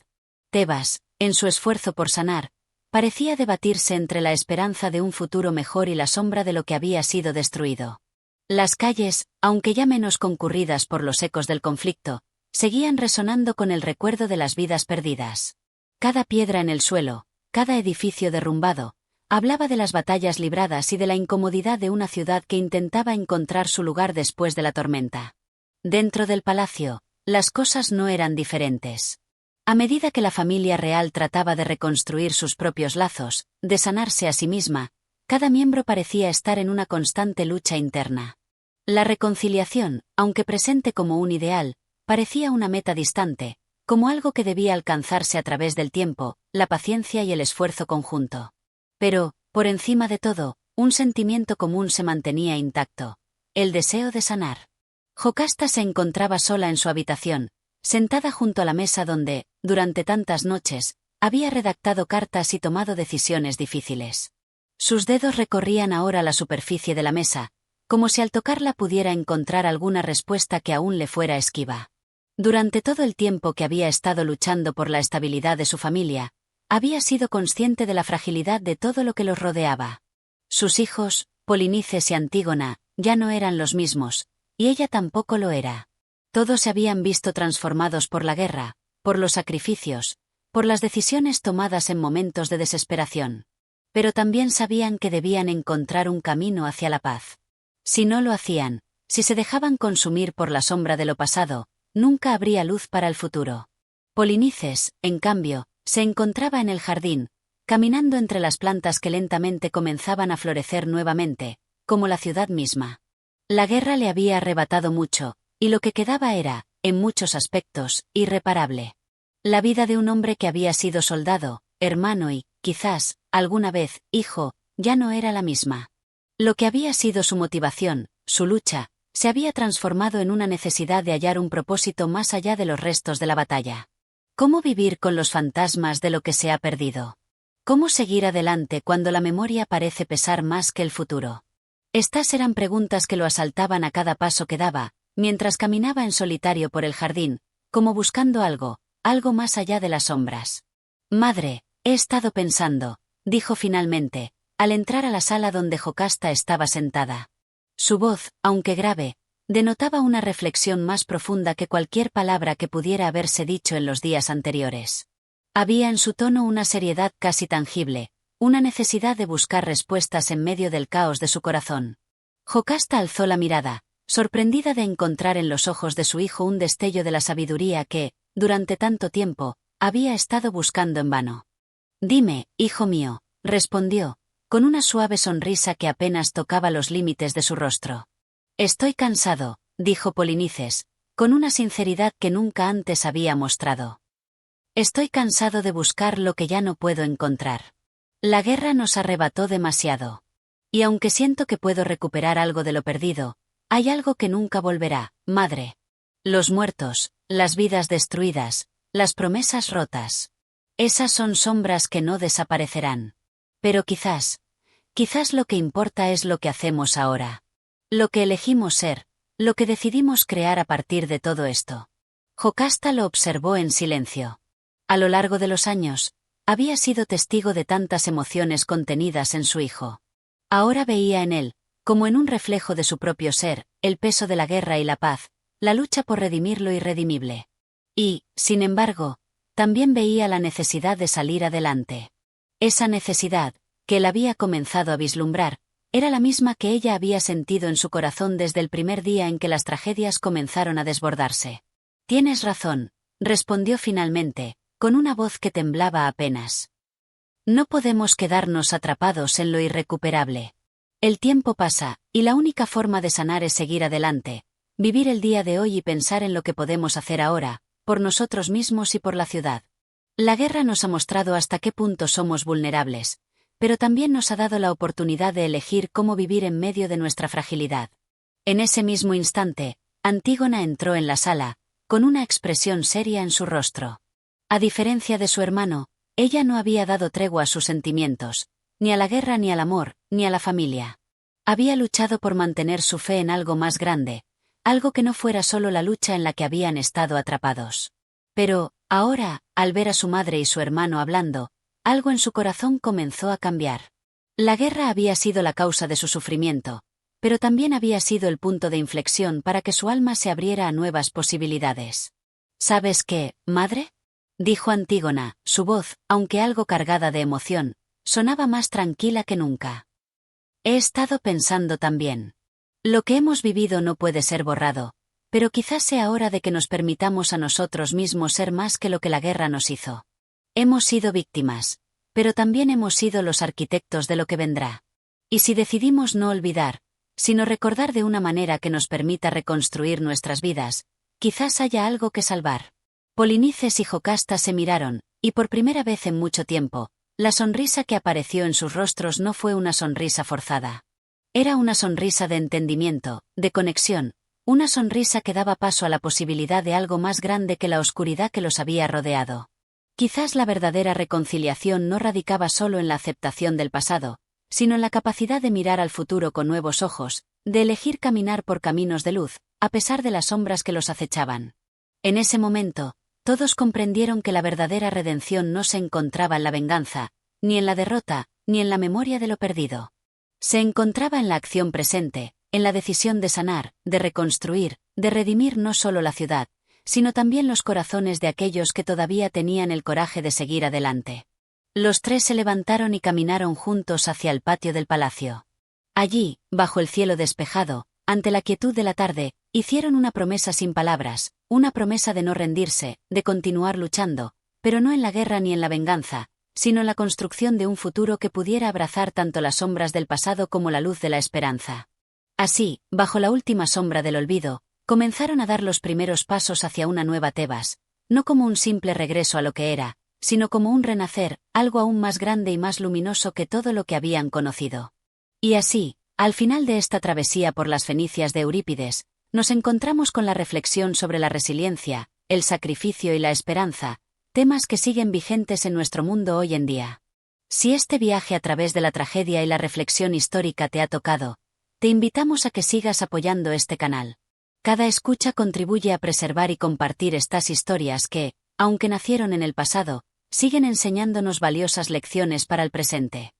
Tebas, en su esfuerzo por sanar, parecía debatirse entre la esperanza de un futuro mejor y la sombra de lo que había sido destruido. Las calles, aunque ya menos concurridas por los ecos del conflicto, seguían resonando con el recuerdo de las vidas perdidas. Cada piedra en el suelo, cada edificio derrumbado, hablaba de las batallas libradas y de la incomodidad de una ciudad que intentaba encontrar su lugar después de la tormenta. Dentro del palacio, las cosas no eran diferentes. A medida que la familia real trataba de reconstruir sus propios lazos, de sanarse a sí misma, cada miembro parecía estar en una constante lucha interna. La reconciliación, aunque presente como un ideal, parecía una meta distante, como algo que debía alcanzarse a través del tiempo, la paciencia y el esfuerzo conjunto. Pero, por encima de todo, un sentimiento común se mantenía intacto: el deseo de sanar. Jocasta se encontraba sola en su habitación, sentada junto a la mesa donde, durante tantas noches, había redactado cartas y tomado decisiones difíciles. Sus dedos recorrían ahora la superficie de la mesa, como si al tocarla pudiera encontrar alguna respuesta que aún le fuera esquiva. Durante todo el tiempo que había estado luchando por la estabilidad de su familia, había sido consciente de la fragilidad de todo lo que los rodeaba. Sus hijos, Polinices y Antígona, ya no eran los mismos, y ella tampoco lo era. Todos se habían visto transformados por la guerra, por los sacrificios, por las decisiones tomadas en momentos de desesperación. Pero también sabían que debían encontrar un camino hacia la paz. Si no lo hacían, si se dejaban consumir por la sombra de lo pasado, nunca habría luz para el futuro. Polinices, en cambio, se encontraba en el jardín, caminando entre las plantas que lentamente comenzaban a florecer nuevamente, como la ciudad misma. La guerra le había arrebatado mucho, y lo que quedaba era, en muchos aspectos, irreparable. La vida de un hombre que había sido soldado, hermano y, quizás, alguna vez, hijo, ya no era la misma. Lo que había sido su motivación, su lucha, se había transformado en una necesidad de hallar un propósito más allá de los restos de la batalla. ¿Cómo vivir con los fantasmas de lo que se ha perdido? ¿Cómo seguir adelante cuando la memoria parece pesar más que el futuro? Estas eran preguntas que lo asaltaban a cada paso que daba, mientras caminaba en solitario por el jardín, como buscando algo más allá de las sombras. «Madre, he estado pensando», dijo finalmente, al entrar a la sala donde Jocasta estaba sentada. Su voz, aunque grave, denotaba una reflexión más profunda que cualquier palabra que pudiera haberse dicho en los días anteriores. Había en su tono una seriedad casi tangible, una necesidad de buscar respuestas en medio del caos de su corazón. Jocasta alzó la mirada, sorprendida de encontrar en los ojos de su hijo un destello de la sabiduría que, durante tanto tiempo, había estado buscando en vano. «Dime, hijo mío», respondió, con una suave sonrisa que apenas tocaba los límites de su rostro. «Estoy cansado», dijo Polinices, con una sinceridad que nunca antes había mostrado. «Estoy cansado de buscar lo que ya no puedo encontrar. La guerra nos arrebató demasiado. Y aunque siento que puedo recuperar algo de lo perdido, hay algo que nunca volverá, madre. Los muertos, las vidas destruidas, las promesas rotas. Esas son sombras que no desaparecerán. Pero quizás lo que importa es lo que hacemos ahora. Lo que elegimos ser, lo que decidimos crear a partir de todo esto». Jocasta lo observó en silencio. A lo largo de los años, había sido testigo de tantas emociones contenidas en su hijo. Ahora veía en él, como en un reflejo de su propio ser, el peso de la guerra y la paz, la lucha por redimir lo irredimible. Y, sin embargo, también veía la necesidad de salir adelante. Esa necesidad, que él había comenzado a vislumbrar, era la misma que ella había sentido en su corazón desde el primer día en que las tragedias comenzaron a desbordarse. «Tienes razón», respondió finalmente, con una voz que temblaba apenas. «No podemos quedarnos atrapados en lo irrecuperable. El tiempo pasa, y la única forma de sanar es seguir adelante, vivir el día de hoy y pensar en lo que podemos hacer ahora, por nosotros mismos y por la ciudad. La guerra nos ha mostrado hasta qué punto somos vulnerables, pero también nos ha dado la oportunidad de elegir cómo vivir en medio de nuestra fragilidad». En ese mismo instante, Antígona entró en la sala, con una expresión seria en su rostro. A diferencia de su hermano, ella no había dado tregua a sus sentimientos, ni a la guerra ni al amor, ni a la familia. Había luchado por mantener su fe en algo más grande, algo que no fuera solo la lucha en la que habían estado atrapados. Pero, ahora, al ver a su madre y su hermano hablando, algo en su corazón comenzó a cambiar. La guerra había sido la causa de su sufrimiento, pero también había sido el punto de inflexión para que su alma se abriera a nuevas posibilidades. «¿Sabes qué, madre?», dijo Antígona, su voz, aunque algo cargada de emoción, sonaba más tranquila que nunca. «He estado pensando también. Lo que hemos vivido no puede ser borrado, pero quizás sea hora de que nos permitamos a nosotros mismos ser más que lo que la guerra nos hizo. Hemos sido víctimas, pero también hemos sido los arquitectos de lo que vendrá. Y si decidimos no olvidar, sino recordar de una manera que nos permita reconstruir nuestras vidas, quizás haya algo que salvar». Polinices y Jocasta se miraron, y por primera vez en mucho tiempo, la sonrisa que apareció en sus rostros no fue una sonrisa forzada. Era una sonrisa de entendimiento, de conexión, una sonrisa que daba paso a la posibilidad de algo más grande que la oscuridad que los había rodeado. Quizás la verdadera reconciliación no radicaba solo en la aceptación del pasado, sino en la capacidad de mirar al futuro con nuevos ojos, de elegir caminar por caminos de luz, a pesar de las sombras que los acechaban. En ese momento, todos comprendieron que la verdadera redención no se encontraba en la venganza, ni en la derrota, ni en la memoria de lo perdido. Se encontraba en la acción presente, en la decisión de sanar, de reconstruir, de redimir no solo la ciudad, sino también los corazones de aquellos que todavía tenían el coraje de seguir adelante. Los tres se levantaron y caminaron juntos hacia el patio del palacio. Allí, bajo el cielo despejado, ante la quietud de la tarde, hicieron una promesa sin palabras, una promesa de no rendirse, de continuar luchando, pero no en la guerra ni en la venganza, sino en la construcción de un futuro que pudiera abrazar tanto las sombras del pasado como la luz de la esperanza. Así, bajo la última sombra del olvido, comenzaron a dar los primeros pasos hacia una nueva Tebas, no como un simple regreso a lo que era, sino como un renacer, algo aún más grande y más luminoso que todo lo que habían conocido. Y así, al final de esta travesía por las Fenicias de Eurípides, nos encontramos con la reflexión sobre la resiliencia, el sacrificio y la esperanza, temas que siguen vigentes en nuestro mundo hoy en día. Si este viaje a través de la tragedia y la reflexión histórica te ha tocado, te invitamos a que sigas apoyando este canal. Cada escucha contribuye a preservar y compartir estas historias que, aunque nacieron en el pasado, siguen enseñándonos valiosas lecciones para el presente.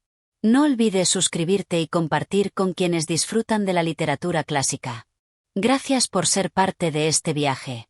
No olvides suscribirte y compartir con quienes disfrutan de la literatura clásica. Gracias por ser parte de este viaje.